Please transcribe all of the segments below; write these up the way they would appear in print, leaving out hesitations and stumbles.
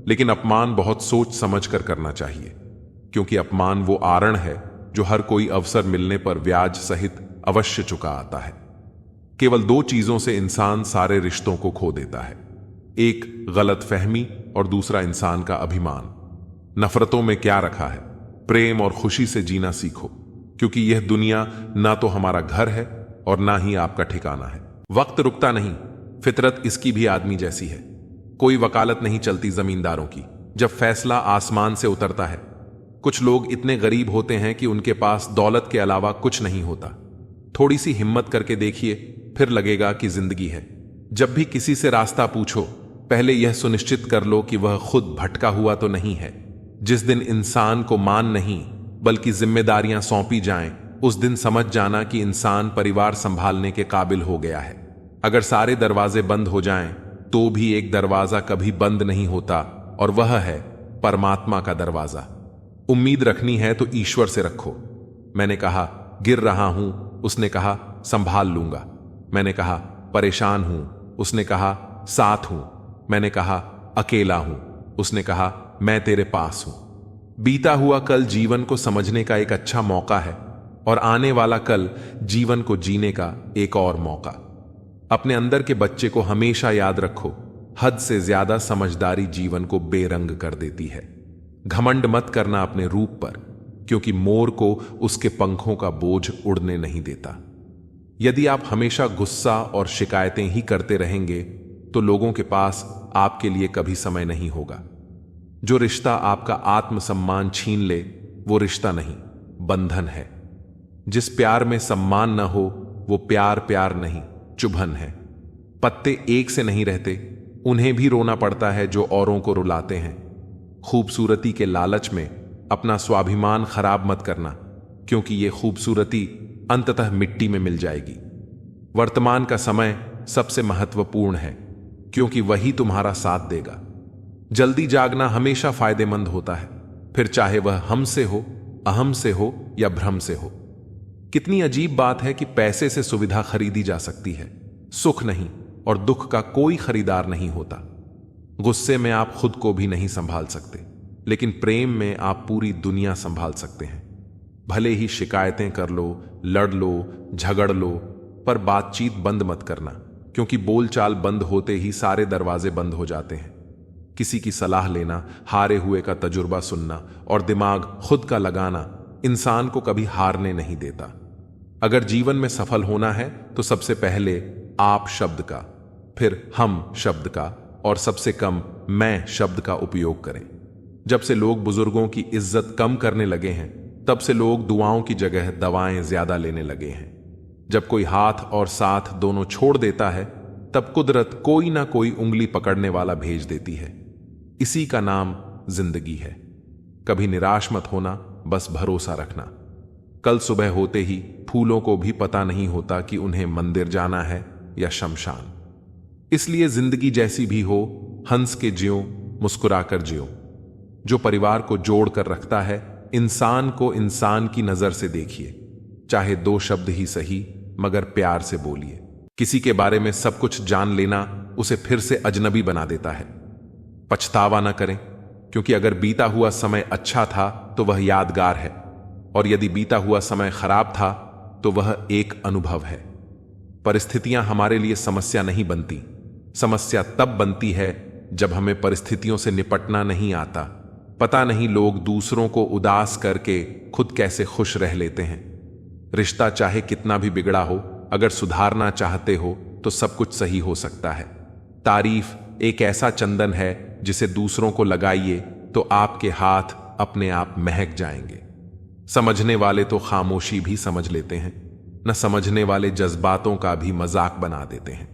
लेकिन अपमान बहुत सोच समझ कर करना चाहिए, क्योंकि अपमान वो आरण है जो हर कोई अवसर मिलने पर ब्याज सहित अवश्य चुका आता है। केवल दो चीजों से इंसान सारे रिश्तों को खो देता है, एक गलतफहमी और दूसरा इंसान का अभिमान। नफरतों में क्या रखा है, प्रेम और खुशी से जीना सीखो, क्योंकि यह दुनिया ना तो हमारा घर है और ना ही आपका ठिकाना है। वक्त रुकता नहीं, फितरत इसकी भी आदमी जैसी है। कोई वकालत नहीं चलती जमींदारों की जब फैसला आसमान से उतरता है। कुछ लोग इतने गरीब होते हैं कि उनके पास दौलत के अलावा कुछ नहीं होता। थोड़ी सी हिम्मत करके देखिए, फिर लगेगा कि जिंदगी है। जब भी किसी से रास्ता पूछो, पहले यह सुनिश्चित कर लो कि वह खुद भटका हुआ तो नहीं है। जिस दिन इंसान को मान नहीं बल्कि जिम्मेदारियां सौंपी जाएं, उस दिन समझ जाना कि इंसान परिवार संभालने के काबिल हो गया है। अगर सारे दरवाजे बंद हो जाएं, तो भी एक दरवाजा कभी बंद नहीं होता, और वह है परमात्मा का दरवाजा। उम्मीद रखनी है तो ईश्वर से रखो। मैंने कहा गिर रहा हूं, उसने कहा संभाल लूंगा। मैंने कहा परेशान हूं, उसने कहा साथ हूं। मैंने कहा अकेला हूं, उसने कहा मैं तेरे पास हूं। बीता हुआ कल जीवन को समझने का एक अच्छा मौका है, और आने वाला कल जीवन को जीने का एक और मौका। अपने अंदर के बच्चे को हमेशा याद रखो, हद से ज्यादा समझदारी जीवन को बेरंग कर देती है। घमंड मत करना अपने रूप पर, क्योंकि मोर को उसके पंखों का बोझ उड़ने नहीं देता। यदि आप हमेशा गुस्सा और शिकायतें ही करते रहेंगे, तो लोगों के पास आपके लिए कभी समय नहीं होगा। जो रिश्ता आपका आत्मसम्मान छीन ले, वो रिश्ता नहीं, बंधन है। जिस प्यार में सम्मान न हो, वो प्यार प्यार नहीं, चुभन है। पत्ते एक से नहीं रहते, उन्हें भी रोना पड़ता है जो औरों को रुलाते हैं। खूबसूरती के लालच में अपना स्वाभिमान खराब मत करना, क्योंकि ये खूबसूरती अंततः मिट्टी में मिल जाएगी। वर्तमान का समय सबसे महत्वपूर्ण है, क्योंकि वही तुम्हारा साथ देगा। जल्दी जागना हमेशा फायदेमंद होता है, फिर चाहे वह हमसे हो, अहम से हो या भ्रम से हो। कितनी अजीब बात है कि पैसे से सुविधा खरीदी जा सकती है, सुख नहीं, और दुख का कोई खरीदार नहीं होता। गुस्से में आप खुद को भी नहीं संभाल सकते, लेकिन प्रेम में आप पूरी दुनिया संभाल सकते हैं। भले ही शिकायतें कर लो, लड़ लो, झगड़ लो, पर बातचीत बंद मत करना, क्योंकि बोलचाल बंद होते ही सारे दरवाजे बंद हो जाते हैं। किसी की सलाह लेना, हारे हुए का तजुर्बा सुनना और दिमाग खुद का लगाना इंसान को कभी हारने नहीं देता। अगर जीवन में सफल होना है तो सबसे पहले आप शब्द का, फिर हम शब्द का, और सबसे कम मैं शब्द का उपयोग करें। जब से लोग बुजुर्गों की इज्जत कम करने लगे हैं, तब से लोग दुआओं की जगह दवाएं ज्यादा लेने लगे हैं। जब कोई हाथ और साथ दोनों छोड़ देता है, तब कुदरत कोई ना कोई उंगली पकड़ने वाला भेज देती है। इसी का नाम जिंदगी है। कभी निराश मत होना, बस भरोसा रखना। कल सुबह होते ही फूलों को भी पता नहीं होता कि उन्हें मंदिर जाना है या शमशान। इसलिए जिंदगी जैसी भी हो, हंस के जियो, मुस्कुराकर जियो। जो परिवार को जोड़ कर रखता है, इंसान को इंसान की नजर से देखिए। चाहे दो शब्द ही सही, मगर प्यार से बोलिए। किसी के बारे में सब कुछ जान लेना उसे फिर से अजनबी बना देता है। पछतावा न करें, क्योंकि अगर बीता हुआ समय अच्छा था तो वह यादगार है, और यदि बीता हुआ समय खराब था तो वह एक अनुभव है। परिस्थितियां हमारे लिए समस्या नहीं बनती। समस्या तब बनती है जब हमें परिस्थितियों से निपटना नहीं आता। पता नहीं लोग दूसरों को उदास करके खुद कैसे खुश रह लेते हैं। रिश्ता चाहे कितना भी बिगड़ा हो, अगर सुधारना चाहते हो तो सब कुछ सही हो सकता है। तारीफ एक ऐसा चंदन है जिसे दूसरों को लगाइए तो आपके हाथ अपने आप महक जाएंगे। समझने वाले तो खामोशी भी समझ लेते हैं, न समझने वाले जज्बातों का भी मजाक बना देते हैं।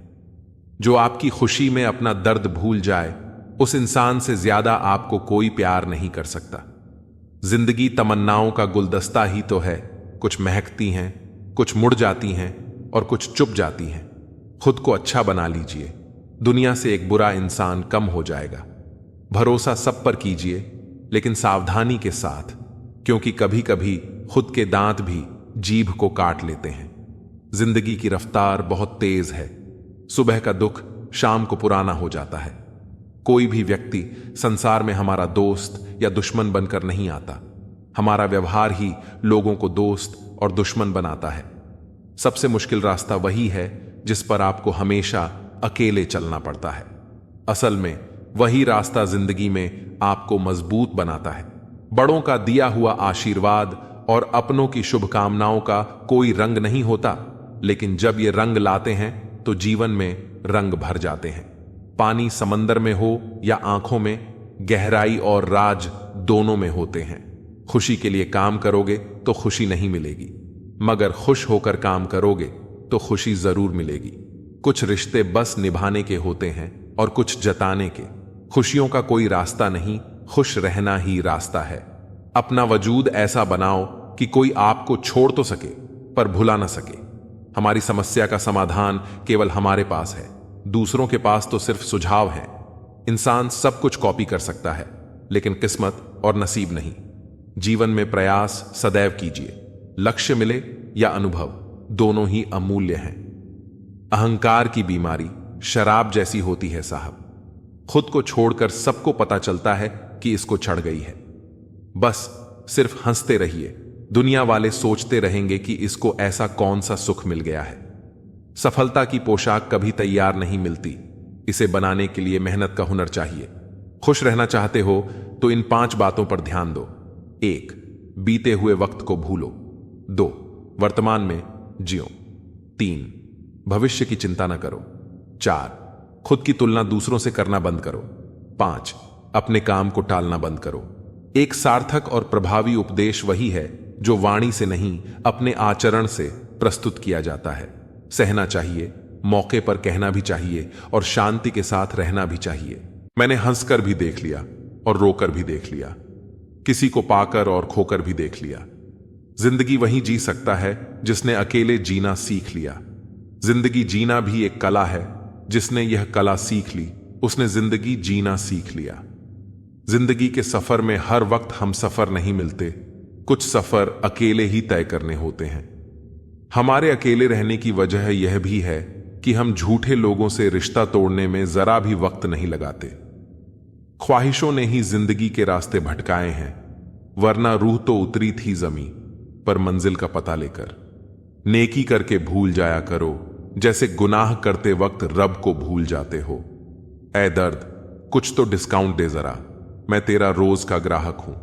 जो आपकी खुशी में अपना दर्द भूल जाए, उस इंसान से ज्यादा आपको कोई प्यार नहीं कर सकता। जिंदगी तमन्नाओं का गुलदस्ता ही तो है। कुछ महकती हैं, कुछ मुड़ जाती हैं और कुछ चुप जाती हैं। खुद को अच्छा बना लीजिए, दुनिया से एक बुरा इंसान कम हो जाएगा। भरोसा सब पर कीजिए, लेकिन सावधानी के साथ, क्योंकि कभी कभी खुद के दांत भी जीभ को काट लेते हैं। जिंदगी की रफ्तार बहुत तेज है। सुबह का दुख शाम को पुराना हो जाता है। कोई भी व्यक्ति संसार में हमारा दोस्त या दुश्मन बनकर नहीं आता। हमारा व्यवहार ही लोगों को दोस्त और दुश्मन बनाता है। सबसे मुश्किल रास्ता वही है जिस पर आपको हमेशा अकेले चलना पड़ता है। असल में वही रास्ता जिंदगी में आपको मजबूत बनाता है। बड़ों का दिया हुआ आशीर्वाद और अपनों की शुभकामनाओं का कोई रंग नहीं होता, लेकिन जब ये रंग लाते हैं तो जीवन में रंग भर जाते हैं। पानी समंदर में हो या आंखों में, गहराई और राज दोनों में होते हैं। खुशी के लिए काम करोगे तो खुशी नहीं मिलेगी, मगर खुश होकर काम करोगे तो खुशी जरूर मिलेगी। कुछ रिश्ते बस निभाने के होते हैं और कुछ जताने के। खुशियों का कोई रास्ता नहीं, खुश रहना ही रास्ता है। अपना वजूद ऐसा बनाओ कि कोई आपको छोड़ तो सके पर भुला ना सके। हमारी समस्या का समाधान केवल हमारे पास है, दूसरों के पास तो सिर्फ सुझाव है। इंसान सब कुछ कॉपी कर सकता है, लेकिन किस्मत और नसीब नहीं। जीवन में प्रयास सदैव कीजिए, लक्ष्य मिले या अनुभव, दोनों ही अमूल्य हैं। अहंकार की बीमारी शराब जैसी होती है साहब। खुद को छोड़कर सबको पता चलता है कि इसको चढ़ गई है। बस सिर्फ हंसते रहिए, दुनिया वाले सोचते रहेंगे कि इसको ऐसा कौन सा सुख मिल गया है। सफलता की पोशाक कभी तैयार नहीं मिलती, इसे बनाने के लिए मेहनत का हुनर चाहिए। खुश रहना चाहते हो तो इन 5 बातों पर ध्यान दो। 1. बीते हुए वक्त को भूलो। 2. वर्तमान में जियो। 3. भविष्य की चिंता न करो। 4. खुद की तुलना दूसरों से करना बंद करो। 5. अपने काम को टालना बंद करो। एक सार्थक और प्रभावी उपदेश वही है जो वाणी से नहीं, अपने आचरण से प्रस्तुत किया जाता है। सहना चाहिए, मौके पर कहना भी चाहिए और शांति के साथ रहना भी चाहिए। मैंने हंसकर भी देख लिया और रोकर भी देख लिया, किसी को पाकर और खोकर भी देख लिया। जिंदगी वही जी सकता है जिसने अकेले जीना सीख लिया। जिंदगी जीना भी एक कला है, जिसने यह कला सीख ली उसने जिंदगी जीना सीख लिया। जिंदगी के सफर में हर वक्त हम सफर नहीं मिलते, कुछ सफर अकेले ही तय करने होते हैं। हमारे अकेले रहने की वजह यह भी है कि हम झूठे लोगों से रिश्ता तोड़ने में जरा भी वक्त नहीं लगाते। ख्वाहिशों ने ही जिंदगी के रास्ते भटकाए हैं, वरना रूह तो उतरी थी जमीन पर मंजिल का पता लेकर। नेकी करके भूल जाया करो, जैसे गुनाह करते वक्त रब को भूल जाते हो। ऐ दर्द, कुछ तो डिस्काउंट दे जरा, मैं तेरा रोज का ग्राहक हूं।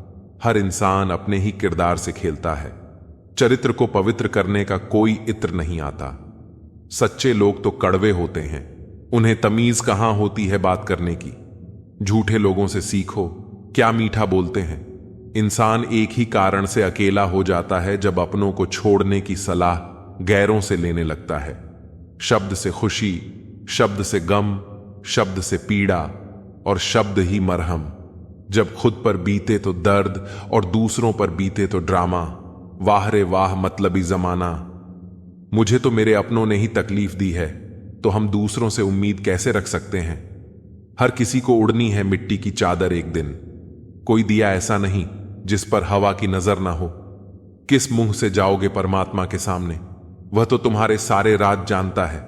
हर इंसान अपने ही किरदार से खेलता है। चरित्र को पवित्र करने का कोई इत्र नहीं आता। सच्चे लोग तो कड़वे होते हैं, उन्हें तमीज कहां होती है बात करने की। झूठे लोगों से सीखो, क्या मीठा बोलते हैं। इंसान एक ही कारण से अकेला हो जाता है जब अपनों को छोड़ने की सलाह गैरों से लेने लगता है। शब्द से खुशी, शब्द से गम, शब्द से पीड़ा और शब्द ही मरहम। जब खुद पर बीते तो दर्द और दूसरों पर बीते तो ड्रामा। वाह रे वाह मतलबी जमाना। मुझे तो मेरे अपनों ने ही तकलीफ दी है, तो हम दूसरों से उम्मीद कैसे रख सकते हैं। हर किसी को उड़नी है मिट्टी की चादर एक दिन। कोई दिया ऐसा नहीं जिस पर हवा की नजर ना हो। किस मुंह से जाओगे परमात्मा के सामने, वह तो तुम्हारे सारे राज जानता है।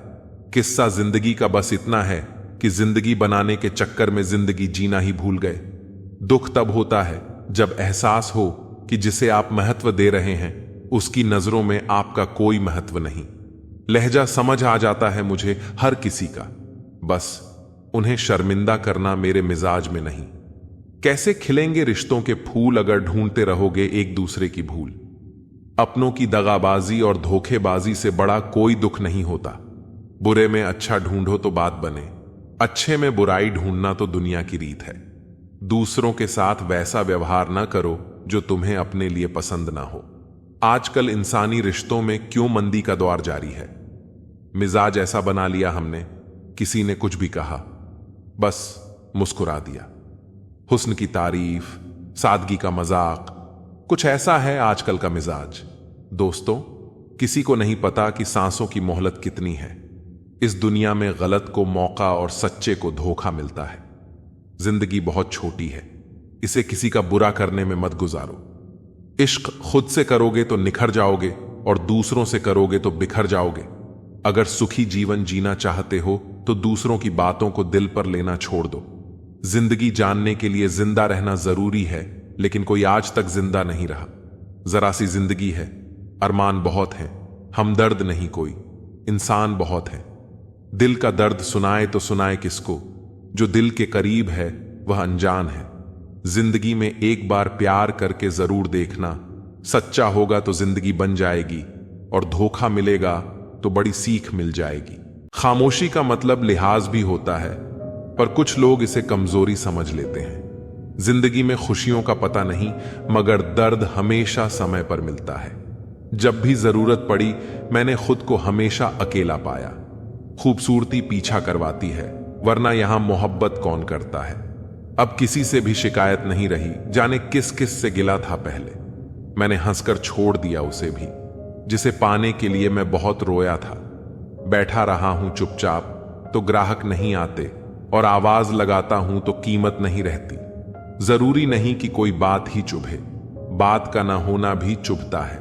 किस्सा जिंदगी का बस इतना है कि जिंदगी बनाने के चक्कर में जिंदगी जीना ही भूल गए। दुख तब होता है जब एहसास हो कि जिसे आप महत्व दे रहे हैं उसकी नजरों में आपका कोई महत्व नहीं। लहजा समझ आ जाता है मुझे हर किसी का, बस उन्हें शर्मिंदा करना मेरे मिजाज में नहीं। कैसे खिलेंगे रिश्तों के फूल अगर ढूंढते रहोगे एक दूसरे की भूल। अपनों की दगाबाजी और धोखेबाजी से बड़ा कोई दुख नहीं होता। बुरे में अच्छा ढूंढो तो बात बने, अच्छे में बुराई ढूंढना तो दुनिया की रीत है। दूसरों के साथ वैसा व्यवहार ना करो जो तुम्हें अपने लिए पसंद ना हो। आजकल इंसानी रिश्तों में क्यों मंदी का दौर जारी है। मिजाज ऐसा बना लिया हमने, किसी ने कुछ भी कहा बस मुस्कुरा दिया। हुस्न की तारीफ, सादगी का मजाक, कुछ ऐसा है आजकल का मिजाज। दोस्तों, किसी को नहीं पता कि सांसों की मोहलत कितनी है। इस दुनिया में गलत को मौका और सच्चे को धोखा मिलता है। जिंदगी बहुत छोटी है, इसे किसी का बुरा करने में मत गुजारो। इश्क खुद से करोगे तो निखर जाओगे और दूसरों से करोगे तो बिखर जाओगे। अगर सुखी जीवन जीना चाहते हो तो दूसरों की बातों को दिल पर लेना छोड़ दो। जिंदगी जानने के लिए जिंदा रहना जरूरी है, लेकिन कोई आज तक जिंदा नहीं रहा। जरा सी जिंदगी है, अरमान बहुत है, हमदर्द नहीं कोई, इंसान बहुत है। दिल का दर्द सुनाए तो सुनाए किसको, जो दिल के करीब है वह अनजान है। जिंदगी में एक बार प्यार करके जरूर देखना, सच्चा होगा तो जिंदगी बन जाएगी, और धोखा मिलेगा तो बड़ी सीख मिल जाएगी। खामोशी का मतलब लिहाज भी होता है, पर कुछ लोग इसे कमजोरी समझ लेते हैं। जिंदगी में खुशियों का पता नहीं, मगर दर्द हमेशा समय पर मिलता है। जब भी जरूरत पड़ी मैंने खुद को हमेशा अकेला पाया। खूबसूरती पीछा करवाती है, वरना यहां मोहब्बत कौन करता है। अब किसी से भी शिकायत नहीं रही, जाने किस किस से गिला था पहले। मैंने हंसकर छोड़ दिया उसे भी, जिसे पाने के लिए मैं बहुत रोया था। बैठा रहा हूं चुपचाप तो ग्राहक नहीं आते, और आवाज लगाता हूं तो कीमत नहीं रहती। जरूरी नहीं कि कोई बात ही चुभे, बात का ना होना भी चुभता है।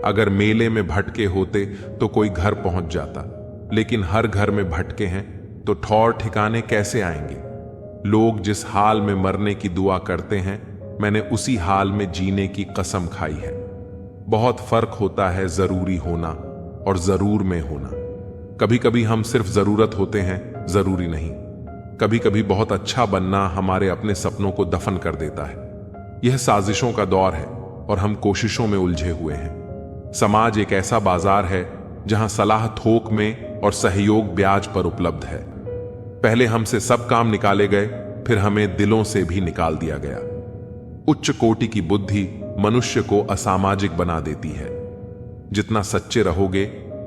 अगर मेले में भटके होते तो कोई घर पहुंच जाता, लेकिन हर घर में भटके हैं तो ठौर ठिकाने कैसे आएंगे। लोग जिस हाल में मरने की दुआ करते हैं, मैंने उसी हाल में जीने की कसम खाई है। बहुत फर्क होता है जरूरी होना और जरूर में होना। कभी कभी हम सिर्फ जरूरत होते हैं, जरूरी नहीं। कभी कभी बहुत अच्छा बनना हमारे अपने सपनों को दफन कर देता है। यह साजिशों का दौर है और हम कोशिशों में उलझे हुए हैं। समाज एक ऐसा बाजार है जहां सलाह थोक में और सहयोग ब्याज पर उपलब्ध है। पहले हमसे सब काम निकाले गए, फिर हमें दिलों से भी निकाल दिया गया। उच्च कोटि की बुद्धि मनुष्य को असामाजिक बना देती है। जितना सच्चे रहोगे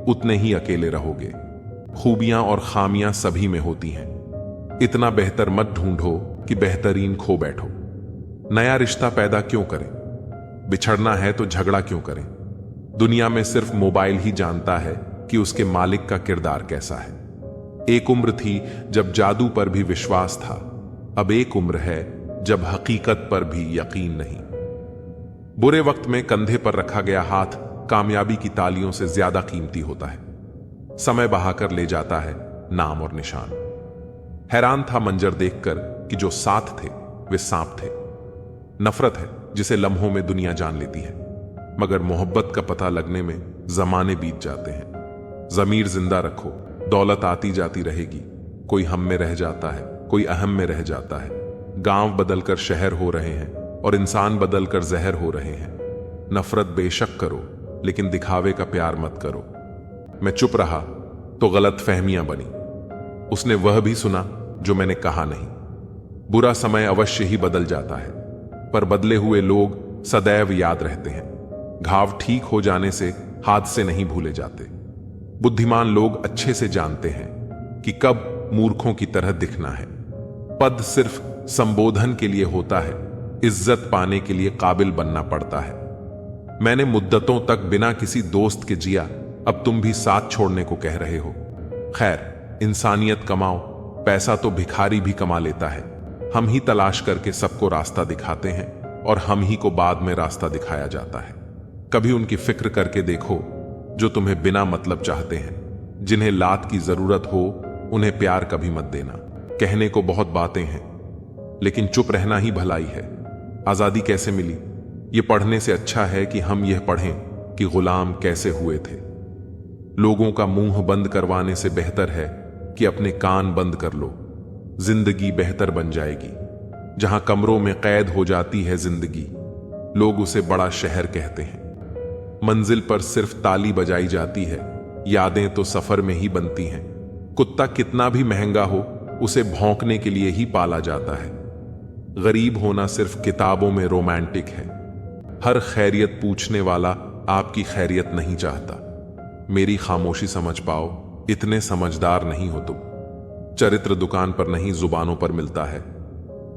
उतने ही अकेले रहोगे। खूबियां और खामियां सभी में होती हैं। इतना बेहतर मत ढूंढो कि बेहतरीन खो बैठो। नया रिश्ता पैदा क्यों करें? बिछड़ना है तो झगड़ा क्यों करें? दुनिया में सिर्फ मोबाइल ही जानता है कि उसके मालिक का किरदार कैसा है। एक उम्र थी जब जादू पर भी विश्वास था, अब एक उम्र है जब हकीकत पर भी यकीन नहीं। बुरे वक्त में कंधे पर रखा गया हाथ कामयाबी की तालियों से ज्यादा कीमती होता है। समय बहाकर ले जाता है नाम और निशान। हैरान था मंजर देखकर कि जो साथ थे वे सांप थे। नफरत है जिसे लम्हों में दुनिया जान लेती है, मगर मोहब्बत का पता लगने में जमाने बीत जाते हैं। जमीर जिंदा रखो, दौलत आती जाती रहेगी। कोई हम में रह जाता है, कोई अहम में रह जाता है। गांव बदलकर शहर हो रहे हैं और इंसान बदलकर जहर हो रहे हैं। नफरत बेशक करो, लेकिन दिखावे का प्यार मत करो। मैं चुप रहा तो गलत फहमियां बनी। उसने वह भी सुना जो मैंने कहा नहीं। बुरा समय अवश्य ही बदल जाता है, पर बदले हुए लोग सदैव याद रहते हैं। घाव ठीक हो जाने से हादसे नहीं भूले जाते। बुद्धिमान लोग अच्छे से जानते हैं कि कब मूर्खों की तरह दिखना है। पद सिर्फ संबोधन के लिए होता है, इज्जत पाने के लिए काबिल बनना पड़ता है। मैंने मुद्दतों तक बिना किसी दोस्त के जिया, अब तुम भी साथ छोड़ने को कह रहे हो। खैर, इंसानियत कमाओ, पैसा तो भिखारी भी कमा लेता है। हम ही तलाश करके सबको रास्ता दिखाते हैं और हम ही को बाद में रास्ता दिखाया जाता है। कभी उनकी फिक्र करके देखो जो तुम्हें बिना मतलब चाहते हैं। जिन्हें लात की जरूरत हो उन्हें प्यार कभी मत देना। कहने को बहुत बातें हैं, लेकिन चुप रहना ही भलाई है। आजादी कैसे मिली? ये पढ़ने से अच्छा है कि हम यह पढ़ें कि गुलाम कैसे हुए थे। लोगों का मुंह बंद करवाने से बेहतर है कि अपने कान बंद कर लो। जिंदगी बेहतर बन जाएगी। जहां कमरों में कैद हो जाती है जिंदगी, लोग उसे बड़ा शहर कहते हैं। मंजिल पर सिर्फ ताली बजाई जाती है, यादें तो सफर में ही बनती हैं। कुत्ता कितना भी महंगा हो, उसे भौंकने के लिए ही पाला जाता है। गरीब होना सिर्फ किताबों में रोमांटिक है। हर खैरियत पूछने वाला आपकी खैरियत नहीं चाहता। मेरी खामोशी समझ पाओ, इतने समझदार नहीं हो तुम। चरित्र दुकान पर नहीं, जुबानों पर मिलता है।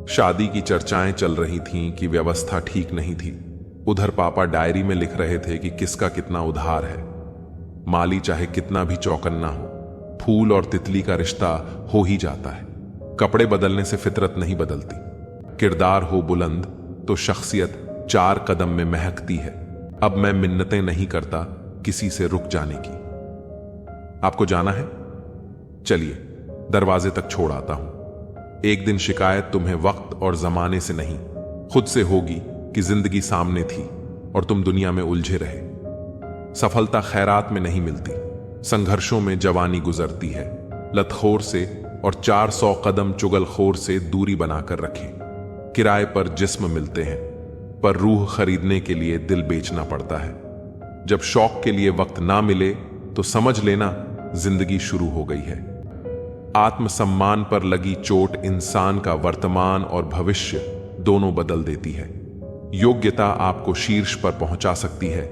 शादी की चर्चाएं चल रही थीं कि व्यवस्था ठीक नहीं थी। उधर पापा डायरी में लिख रहे थे कि किसका कितना उधार है। माली चाहे कितना भी चौकन्ना हो, फूल और तितली का रिश्ता हो ही जाता है। कपड़े बदलने से फितरत नहीं बदलती। किरदार हो बुलंद तो शख्सियत 4 कदम में महकती है। अब मैं मिन्नतें नहीं करता किसी से रुक जाने की। आपको जाना है? चलिए दरवाजे तक छोड़ आता हूं। एक दिन शिकायत तुम्हें वक्त और जमाने से नहीं, खुद से होगी कि जिंदगी सामने थी और तुम दुनिया में उलझे रहे। सफलता खैरात में नहीं मिलती, संघर्षों में जवानी गुजरती है। लतखोर से और 400 कदम चुगलखोर से दूरी बनाकर रखें। किराए पर जिस्म मिलते हैं, पर रूह खरीदने के लिए दिल बेचना पड़ता है। जब शौक के लिए वक्त ना मिले तो समझ लेना जिंदगी शुरू हो गई है। आत्मसम्मान पर लगी चोट इंसान का वर्तमान और भविष्य दोनों बदल देती है। योग्यता आपको शीर्ष पर पहुंचा सकती है,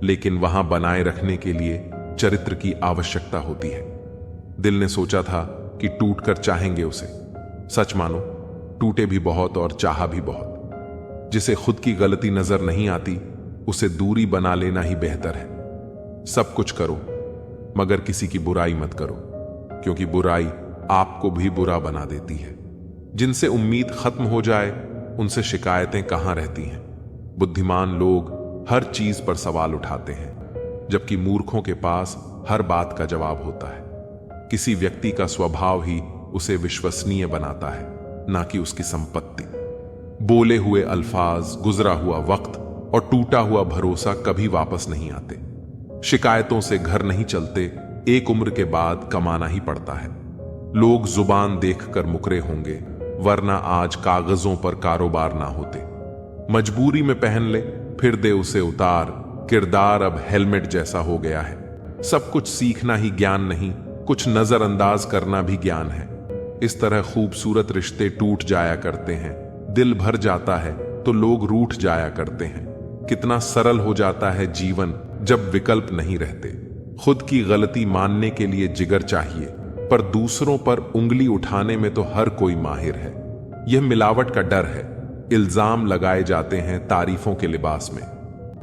लेकिन वहां बनाए रखने के लिए चरित्र की आवश्यकता होती है। दिल ने सोचा था कि टूटकर चाहेंगे उसे। सच मानो, टूटे भी बहुत और चाहा भी बहुत। जिसे खुद की गलती नजर नहीं आती, उसे दूरी बना लेना ही बेहतर है। सब कुछ करो, मगर किसी की बुराई मत करो, क्योंकि बुराई आपको भी बुरा बना देती है। जिनसे उम्मीद खत्म हो जाए, उनसे शिकायतें कहां रहती हैं। बुद्धिमान लोग हर चीज पर सवाल उठाते हैं, जबकि मूर्खों के पास हर बात का जवाब होता है। किसी व्यक्ति का स्वभाव ही उसे विश्वसनीय बनाता है, ना कि उसकी संपत्ति। बोले हुए अल्फाज, गुजरा हुआ वक्त और टूटा हुआ भरोसा कभी वापस नहीं आते। शिकायतों से घर नहीं चलते, एक उम्र के बाद कमाना ही पड़ता है। लोग जुबान देखकर मुकरे होंगे, वरना आज कागजों पर कारोबार ना होते। मजबूरी में पहन ले, फिर दे उसे उतार। किरदार अब हेलमेट जैसा हो गया है। सब कुछ सीखना ही ज्ञान नहीं, कुछ नजरअंदाज करना भी ज्ञान है। इस तरह खूबसूरत रिश्ते टूट जाया करते हैं। दिल भर जाता है तो लोग रूठ जाया करते हैं। कितना सरल हो जाता है जीवन जब विकल्प नहीं रहते। खुद की गलती मानने के लिए जिगर चाहिए, पर दूसरों पर उंगली उठाने में तो हर कोई माहिर है। यह मिलावट का डर है। इल्जाम लगाए जाते हैं तारीफों के लिबास में।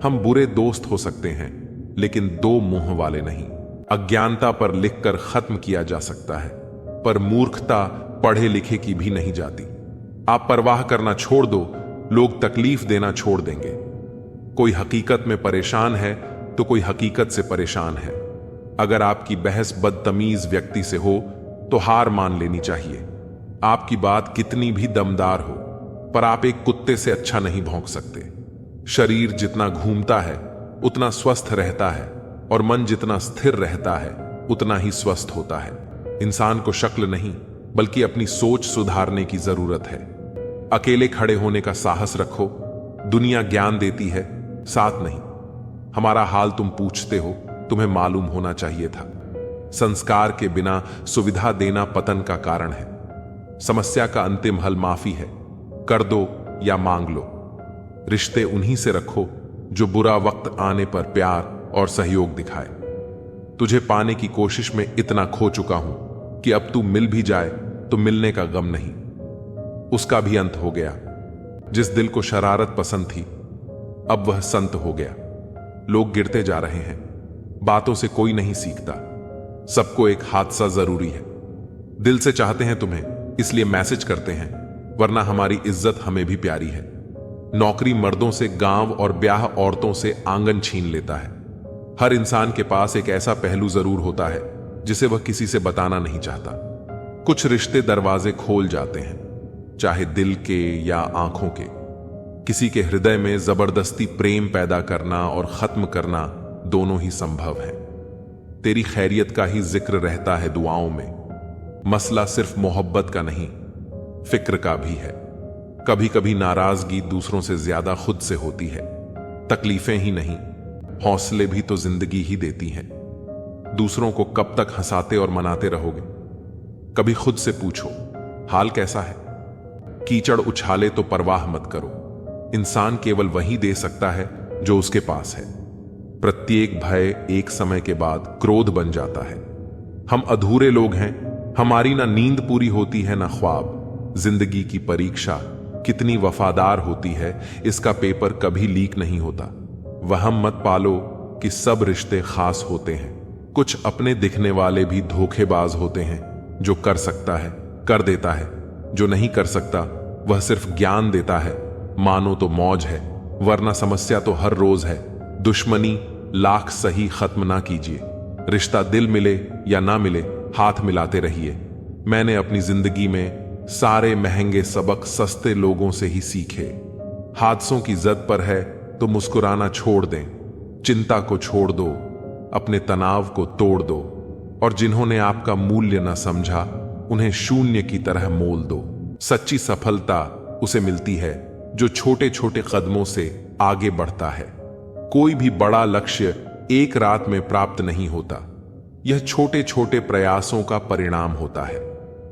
हम बुरे दोस्त हो सकते हैं, लेकिन दो मुंह वाले नहीं। अज्ञानता पर लिखकर खत्म किया जा सकता है, पर मूर्खता पढ़े लिखे की भी नहीं जाती। आप परवाह करना छोड़ दो, लोग तकलीफ देना छोड़ देंगे। कोई हकीकत में परेशान है तो कोई हकीकत से परेशान है। अगर आपकी बहस बदतमीज व्यक्ति से हो तो हार मान लेनी चाहिए। आपकी बात कितनी भी दमदार हो, पर आप एक कुत्ते से अच्छा नहीं भौंक सकते। शरीर जितना घूमता है उतना स्वस्थ रहता है, और मन जितना स्थिर रहता है उतना ही स्वस्थ होता है। इंसान को शक्ल नहीं, बल्कि अपनी सोच सुधारने की जरूरत है। अकेले खड़े होने का साहस रखो। दुनिया ज्ञान देती है, साथ नहीं। हमारा हाल तुम पूछते हो, तुम्हें मालूम होना चाहिए था। संस्कार के बिना सुविधा देना पतन का कारण है। समस्या का अंतिम हल माफी है। कर दो या मांग लो। रिश्ते उन्हीं से रखो जो बुरा वक्त आने पर प्यार और सहयोग दिखाए। तुझे पाने की कोशिश में इतना खो चुका हूं कि अब तू मिल भी जाए तो मिलने का गम नहीं। उसका भी अंत हो गया। जिस दिल को शरारत पसंद थी, अब वह संत हो गया। लोग गिरते जा रहे हैं, बातों से कोई नहीं सीखता। सबको एक हादसा जरूरी है। दिल से चाहते हैं तुम्हें, इसलिए मैसेज करते हैं, वरना हमारी इज्जत हमें भी प्यारी है। नौकरी मर्दों से गांव और ब्याह औरतों से आंगन छीन लेता है। हर इंसान के पास एक ऐसा पहलू जरूर होता है जिसे वह किसी से बताना नहीं चाहता। कुछ रिश्ते दरवाजे खोल जाते हैं, चाहे दिल के या आंखों के। किसी के हृदय में जबरदस्ती प्रेम पैदा करना और खत्म करना दोनों ही संभव है। तेरी खैरियत का ही जिक्र रहता है दुआओं में। मसला सिर्फ मोहब्बत का नहीं, फिक्र का भी है। कभी कभी नाराजगी दूसरों से ज्यादा खुद से होती है। तकलीफें ही नहीं, हौसले भी तो जिंदगी ही देती हैं। दूसरों को कब तक हंसाते और मनाते रहोगे? कभी खुद से पूछो, हाल कैसा है? कीचड़ उछाले तो परवाह मत करो। इंसान केवल वही दे सकता है जो उसके पास है। प्रत्येक भय एक समय के बाद क्रोध बन जाता है। हम अधूरे लोग हैं। हमारी ना नींद पूरी होती है ना ख्वाब। जिंदगी की परीक्षा कितनी वफादार होती है, इसका पेपर कभी लीक नहीं होता। वहम मत पालो कि सब रिश्ते खास होते हैं। कुछ अपने दिखने वाले भी धोखेबाज होते हैं। जो कर सकता है कर देता है, जो नहीं कर सकता वह सिर्फ ज्ञान देता है। मानो तो मौज है, वरना समस्या तो हर रोज है। दुश्मनी लाख सही खत्म ना कीजिए। रिश्ता दिल मिले या ना मिले, हाथ मिलाते रहिए। मैंने अपनी जिंदगी में सारे महंगे सबक सस्ते लोगों से ही सीखे। हादसों की जद पर है तो मुस्कुराना छोड़ दें, चिंता को छोड़ दो, अपने तनाव को तोड़ दो, और जिन्होंने आपका मूल्य न समझा उन्हें शून्य की तरह मोल दो। सच्ची सफलता उसे मिलती है जो छोटे छोटे कदमों से आगे बढ़ता है। कोई भी बड़ा लक्ष्य एक रात में प्राप्त नहीं होता, यह छोटे छोटे प्रयासों का परिणाम होता है।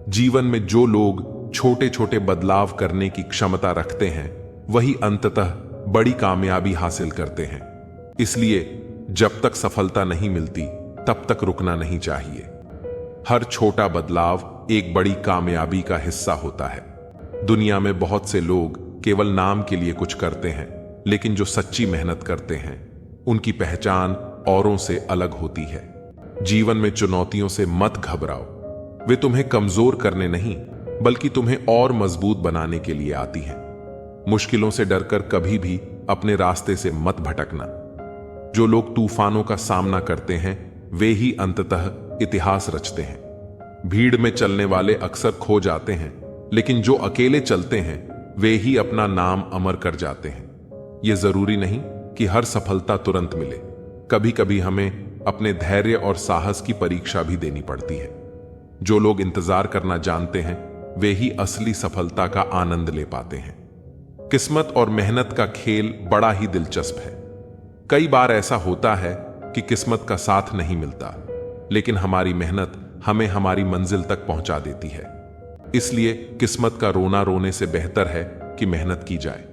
जीवन में जो लोग छोटे छोटे बदलाव करने की क्षमता रखते हैं वही अंततः बड़ी कामयाबी हासिल करते हैं। इसलिए जब तक सफलता नहीं मिलती तब तक रुकना नहीं चाहिए। हर छोटा बदलाव एक बड़ी कामयाबी का हिस्सा होता है। दुनिया में बहुत से लोग केवल नाम के लिए कुछ करते हैं, लेकिन जो सच्ची मेहनत करते हैं उनकी पहचान औरों से अलग होती है। जीवन में चुनौतियों से मत घबराओ, वे तुम्हें कमजोर करने नहीं बल्कि तुम्हें और मजबूत बनाने के लिए आती हैं। मुश्किलों से डरकर कभी भी अपने रास्ते से मत भटकना। जो लोग तूफानों का सामना करते हैं वे ही अंततः इतिहास रचते हैं। भीड़ में चलने वाले अक्सर खो जाते हैं, लेकिन जो अकेले चलते हैं वे ही अपना नाम अमर कर जाते हैं। यह जरूरी नहीं कि हर सफलता तुरंत मिले, कभी कभी हमें अपने धैर्य और साहस की परीक्षा भी देनी पड़ती है। जो लोग इंतजार करना जानते हैं वे ही असली सफलता का आनंद ले पाते हैं। किस्मत और मेहनत का खेल बड़ा ही दिलचस्प है। कई बार ऐसा होता है कि किस्मत का साथ नहीं मिलता, लेकिन हमारी मेहनत हमें हमारी मंजिल तक पहुंचा देती है। इसलिए किस्मत का रोना रोने से बेहतर है कि मेहनत की जाए।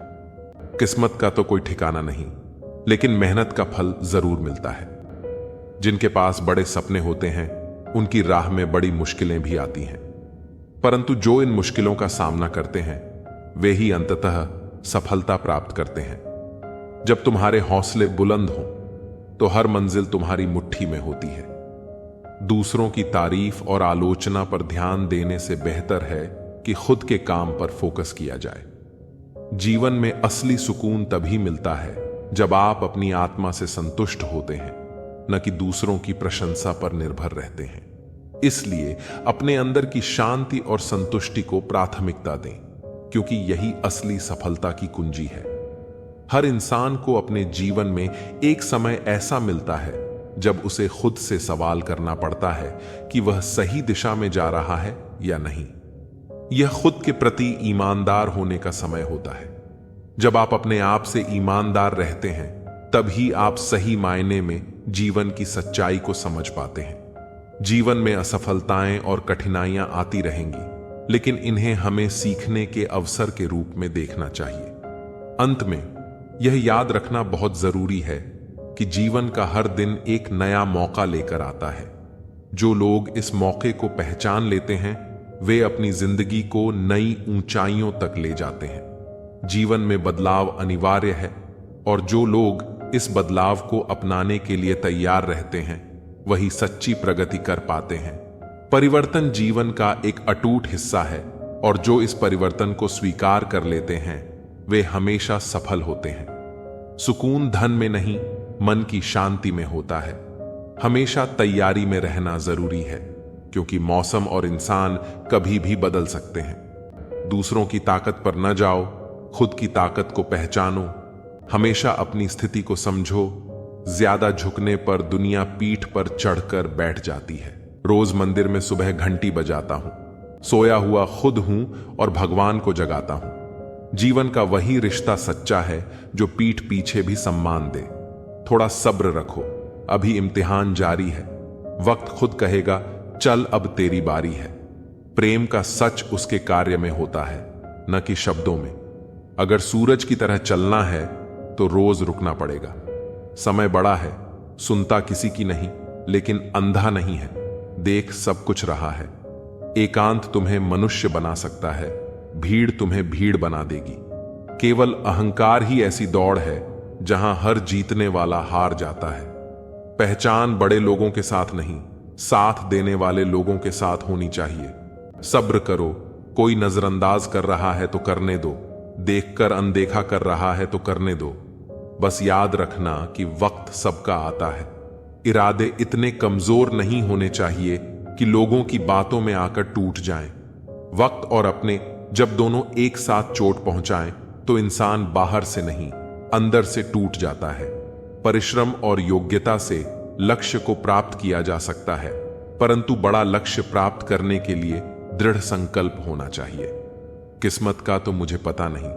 किस्मत का तो कोई ठिकाना नहीं, लेकिन मेहनत का फल जरूर मिलता है। जिनके पास बड़े सपने होते हैं उनकी राह में बड़ी मुश्किलें भी आती हैं, परंतु जो इन मुश्किलों का सामना करते हैं वे ही अंततः सफलता प्राप्त करते हैं। जब तुम्हारे हौसले बुलंद हों तो हर मंजिल तुम्हारी मुट्ठी में होती है। दूसरों की तारीफ और आलोचना पर ध्यान देने से बेहतर है कि खुद के काम पर फोकस किया जाए। जीवन में असली सुकून तभी मिलता है जब आप अपनी आत्मा से संतुष्ट होते हैं, न कि दूसरों की प्रशंसा पर निर्भर रहते हैं। इसलिए अपने अंदर की शांति और संतुष्टि को प्राथमिकता दें, क्योंकि यही असली सफलता की कुंजी है। हर इंसान को अपने जीवन में एक समय ऐसा मिलता है जब उसे खुद से सवाल करना पड़ता है कि वह सही दिशा में जा रहा है या नहीं। यह खुद के प्रति ईमानदार होने का समय होता है। जब आप अपने आप से ईमानदार रहते हैं तभी आप सही मायने में जीवन की सच्चाई को समझ पाते हैं। जीवन में असफलताएं और कठिनाइयां आती रहेंगी, लेकिन इन्हें हमें सीखने के अवसर के रूप में देखना चाहिए। अंत में यह याद रखना बहुत जरूरी है कि जीवन का हर दिन एक नया मौका लेकर आता है। जो लोग इस मौके को पहचान लेते हैं वे अपनी जिंदगी को नई ऊंचाइयों तक ले जाते हैं। जीवन में बदलाव अनिवार्य है और जो लोग इस बदलाव को अपनाने के लिए तैयार रहते हैं वही सच्ची प्रगति कर पाते हैं। परिवर्तन जीवन का एक अटूट हिस्सा है और जो इस परिवर्तन को स्वीकार कर लेते हैं वे हमेशा सफल होते हैं। सुकून धन में नहीं, मन की शांति में होता है। हमेशा तैयारी में रहना जरूरी है, क्योंकि मौसम और इंसान कभी भी बदल सकते हैं। दूसरों की ताकत पर न जाओ, खुद की ताकत को पहचानो। हमेशा अपनी स्थिति को समझो। ज्यादा झुकने पर दुनिया पीठ पर चढ़कर बैठ जाती है। रोज मंदिर में सुबह घंटी बजाता हूं, सोया हुआ खुद हूं और भगवान को जगाता हूं। जीवन का वही रिश्ता सच्चा है जो पीठ पीछे भी सम्मान दे। थोड़ा सब्र रखो, अभी इम्तिहान जारी है। वक्त खुद कहेगा चल अब तेरी बारी है। प्रेम का सच उसके कार्य में होता है, न कि शब्दों में। अगर सूरज की तरह चलना है तो रोज रुकना पड़ेगा। समय बड़ा है, सुनता किसी की नहीं, लेकिन अंधा नहीं है, देख सब कुछ रहा है। एकांत तुम्हें मनुष्य बना सकता है, भीड़ तुम्हें भीड़ बना देगी। केवल अहंकार ही ऐसी दौड़ है जहां हर जीतने वाला हार जाता है। पहचान बड़े लोगों के साथ नहीं, साथ देने वाले लोगों के साथ होनी चाहिए। सब्र करो, कोई नजरअंदाज कर रहा है तो करने दो, देखकर अनदेखा कर रहा है तो करने दो। बस याद रखना कि वक्त सबका आता है। इरादे इतने कमजोर नहीं होने चाहिए कि लोगों की बातों में आकर टूट जाएं। वक्त और अपने जब दोनों एक साथ चोट पहुंचाएं तो इंसान बाहर से नहीं अंदर से टूट जाता है। परिश्रम और योग्यता से लक्ष्य को प्राप्त किया जा सकता है, परंतु बड़ा लक्ष्य प्राप्त करने के लिए दृढ़ संकल्प होना चाहिए। किस्मत का तो मुझे पता नहीं,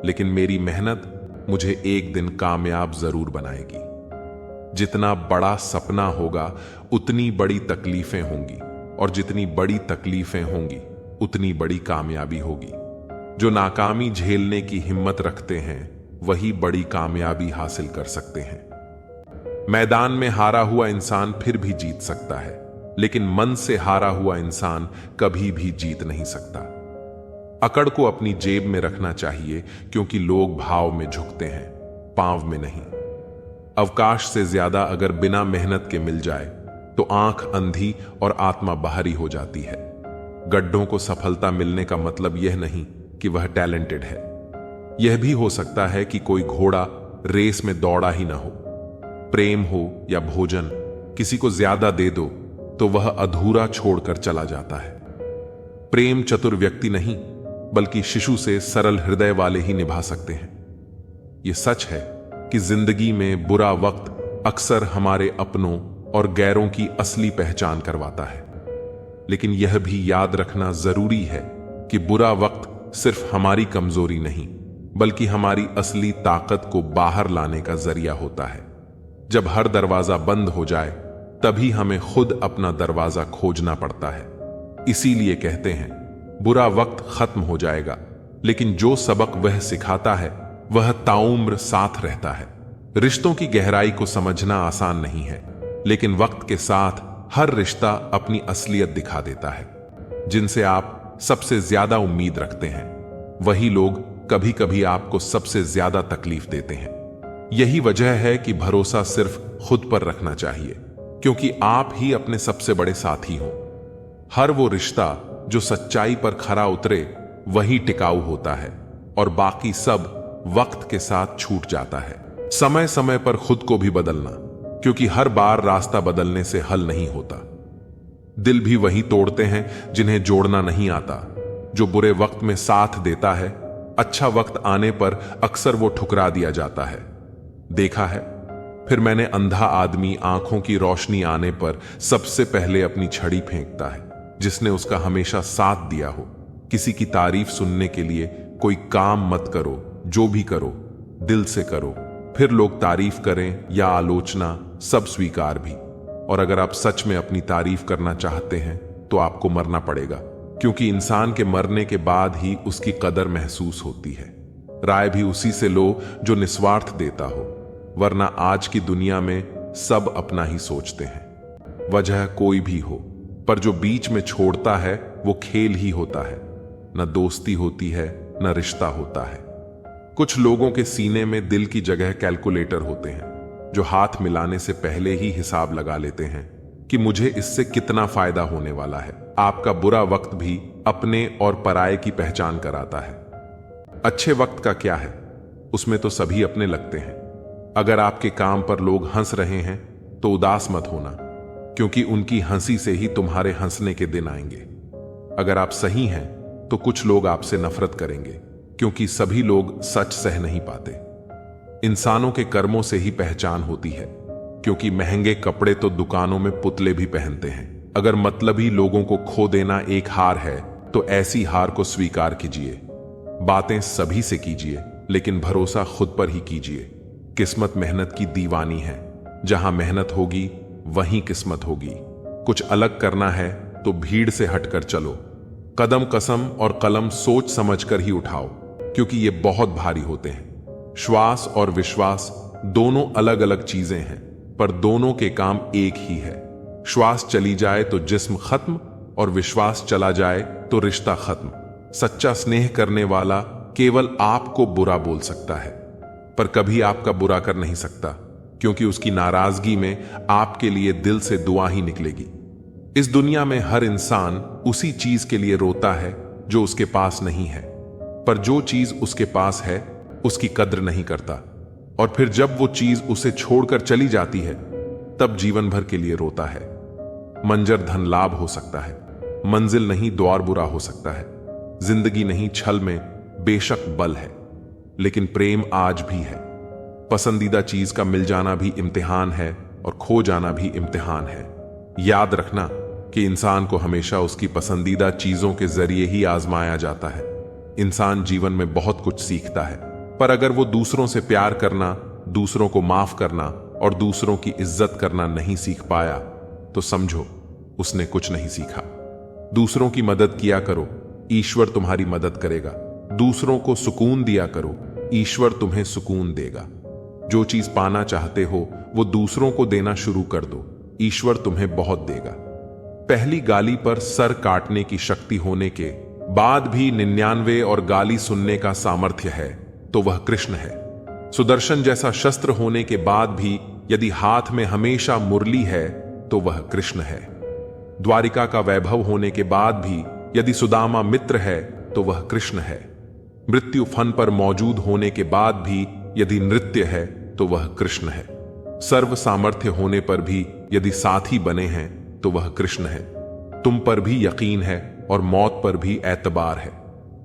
लेकिन मेरी मेहनत मुझे एक दिन कामयाब जरूर बनाएगी। जितना बड़ा सपना होगा उतनी बड़ी तकलीफें होंगी, और जितनी बड़ी तकलीफें होंगी उतनी बड़ी कामयाबी होगी। जो नाकामी झेलने की हिम्मत रखते हैं वही बड़ी कामयाबी हासिल कर सकते हैं। मैदान में हारा हुआ इंसान फिर भी जीत सकता है, लेकिन मन से हारा हुआ इंसान कभी भी जीत नहीं सकता। अकड़ को अपनी जेब में रखना चाहिए, क्योंकि लोग भाव में झुकते हैं, पांव में नहीं। अवकाश से ज्यादा अगर बिना मेहनत के मिल जाए तो आंख अंधी और आत्मा बाहरी हो जाती है। गड्ढों को सफलता मिलने का मतलब यह नहीं कि वह टैलेंटेड है। यह भी हो सकता है कि कोई घोड़ा रेस में दौड़ा ही ना हो। प्रेम हो या भोजन, किसी को ज्यादा दे दो तो वह अधूरा छोड़कर चला जाता है। प्रेम चतुर व्यक्ति नहीं, बल्कि शिशु से सरल हृदय वाले ही निभा सकते हैं। यह सच है कि जिंदगी में बुरा वक्त अक्सर हमारे अपनों और गैरों की असली पहचान करवाता है, लेकिन यह भी याद रखना जरूरी है कि बुरा वक्त सिर्फ हमारी कमजोरी नहीं, बल्कि हमारी असली ताकत को बाहर लाने का जरिया होता है। जब हर दरवाजा बंद हो जाए तभी हमें खुद अपना दरवाजा खोजना पड़ता है। इसीलिए कहते हैं बुरा वक्त खत्म हो जाएगा, लेकिन जो सबक वह सिखाता है वह ताउम्र साथ रहता है। रिश्तों की गहराई को समझना आसान नहीं है, लेकिन वक्त के साथ हर रिश्ता अपनी असलियत दिखा देता है। जिनसे आप सबसे ज्यादा उम्मीद रखते हैं वही लोग कभी कभी आपको सबसे ज्यादा तकलीफ देते हैं। यही वजह है कि भरोसा सिर्फ खुद पर रखना चाहिए, क्योंकि आप ही अपने सबसे बड़े साथी हो। हर वो रिश्ता जो सच्चाई पर खरा उतरे वही टिकाऊ होता है, और बाकी सब वक्त के साथ छूट जाता है। समय समय पर खुद को भी बदलना, क्योंकि हर बार रास्ता बदलने से हल नहीं होता। दिल भी वही तोड़ते हैं जिन्हें जोड़ना नहीं आता। जो बुरे वक्त में साथ देता है, अच्छा वक्त आने पर अक्सर वो ठुकरा दिया जाता है। देखा है, फिर मैंने अंधा आदमी आंखों की रोशनी आने पर सबसे पहले अपनी छड़ी फेंकता है, जिसने उसका हमेशा साथ दिया हो। किसी की तारीफ सुनने के लिए कोई काम मत करो, जो भी करो दिल से करो, फिर लोग तारीफ करें या आलोचना सब स्वीकार भी। और अगर आप सच में अपनी तारीफ करना चाहते हैं तो आपको मरना पड़ेगा, क्योंकि इंसान के मरने के बाद ही उसकी कदर महसूस होती है। राय भी उसी से लो जो निस्वार्थ देता हो, वरना आज की दुनिया में सब अपना ही सोचते हैं। वजह कोई भी हो, पर जो बीच में छोड़ता है वो खेल ही होता है। न दोस्ती होती है, न रिश्ता होता है। कुछ लोगों के सीने में दिल की जगह कैलकुलेटर होते हैं, जो हाथ मिलाने से पहले ही हिसाब लगा लेते हैं कि मुझे इससे कितना फायदा होने वाला है। आपका बुरा वक्त भी अपने और पराये की पहचान कराता है। अच्छे वक्त का क्या है, उसमें तो सभी अपने लगते हैं। अगर आपके काम पर लोग हंस रहे हैं तो उदास मत होना, क्योंकि उनकी हंसी से ही तुम्हारे हंसने के दिन आएंगे। अगर आप सही हैं तो कुछ लोग आपसे नफरत करेंगे, क्योंकि सभी लोग सच सह नहीं पाते। इंसानों के कर्मों से ही पहचान होती है, क्योंकि महंगे कपड़े तो दुकानों में पुतले भी पहनते हैं। अगर मतलबी लोगों को खो देना एक हार है तो ऐसी हार को स्वीकार कीजिए। बातें सभी से कीजिए, लेकिन भरोसा खुद पर ही कीजिए। किस्मत मेहनत की दीवानी है, जहां मेहनत होगी वहीं किस्मत होगी। कुछ अलग करना है तो भीड़ से हटकर चलो। कदम कसम और कलम सोच समझकर ही उठाओ, क्योंकि ये बहुत भारी होते हैं। श्वास और विश्वास दोनों अलग अलग चीजें हैं, पर दोनों के काम एक ही है। श्वास चली जाए तो जिस्म खत्म, और विश्वास चला जाए तो रिश्ता खत्म। सच्चा स्नेह करने वाला केवल आपको बुरा बोल सकता है, पर कभी आपका बुरा कर नहीं सकता, क्योंकि उसकी नाराजगी में आपके लिए दिल से दुआ ही निकलेगी। इस दुनिया में हर इंसान उसी चीज के लिए रोता है जो उसके पास नहीं है, पर जो चीज उसके पास है उसकी कद्र नहीं करता, और फिर जब वो चीज उसे छोड़कर चली जाती है तब जीवन भर के लिए रोता है। मंजर धन लाभ हो सकता है, मंजिल नहीं द्वार बुरा हो सकता है, जिंदगी नहीं छल में बेशक बल है, लेकिन प्रेम आज भी है। पसंदीदा चीज का मिल जाना भी इम्तिहान है और खो जाना भी इम्तिहान है। याद रखना कि इंसान को हमेशा उसकी पसंदीदा चीजों के जरिए ही आजमाया जाता है। इंसान जीवन में बहुत कुछ सीखता है, पर अगर वो दूसरों से प्यार करना, दूसरों को माफ करना और दूसरों की इज्जत करना नहीं सीख पाया तो समझो उसने कुछ नहीं सीखा। दूसरों की मदद किया करो, ईश्वर तुम्हारी मदद करेगा। दूसरों को सुकून दिया करो, ईश्वर तुम्हें सुकून देगा। जो चीज पाना चाहते हो वो दूसरों को देना शुरू कर दो, ईश्वर तुम्हें बहुत देगा। पहली गाली पर सर काटने की शक्ति होने के बाद भी 99 और गाली सुनने का सामर्थ्य है तो वह कृष्ण है। सुदर्शन जैसा शस्त्र होने के बाद भी यदि हाथ में हमेशा मुरली है तो वह कृष्ण है। द्वारिका का वैभव होने के बाद भी यदि सुदामा मित्र है तो वह कृष्ण है। मृत्यु फन पर मौजूद होने के बाद भी यदि नृत्य है तो वह कृष्ण है। सर्व सामर्थ्य होने पर भी यदि साथी बने हैं तो वह कृष्ण है। तुम पर भी यकीन है और मौत पर भी एतबार है।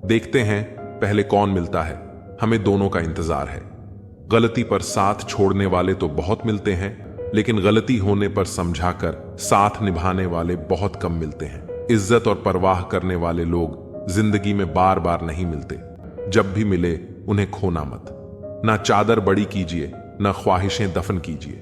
देखते हैं पहले कौन मिलता है, हमें दोनों का इंतजार है। गलती पर साथ छोड़ने वाले तो बहुत मिलते हैं, लेकिन गलती होने पर समझाकर साथ निभाने वाले बहुत कम मिलते हैं। इज्जत और परवाह करने वाले लोग जिंदगी में बार बार नहीं मिलते। जब भी मिले उन्हें खोना मत। ना चादर बड़ी कीजिए, ना ख्वाहिशें दफन कीजिए।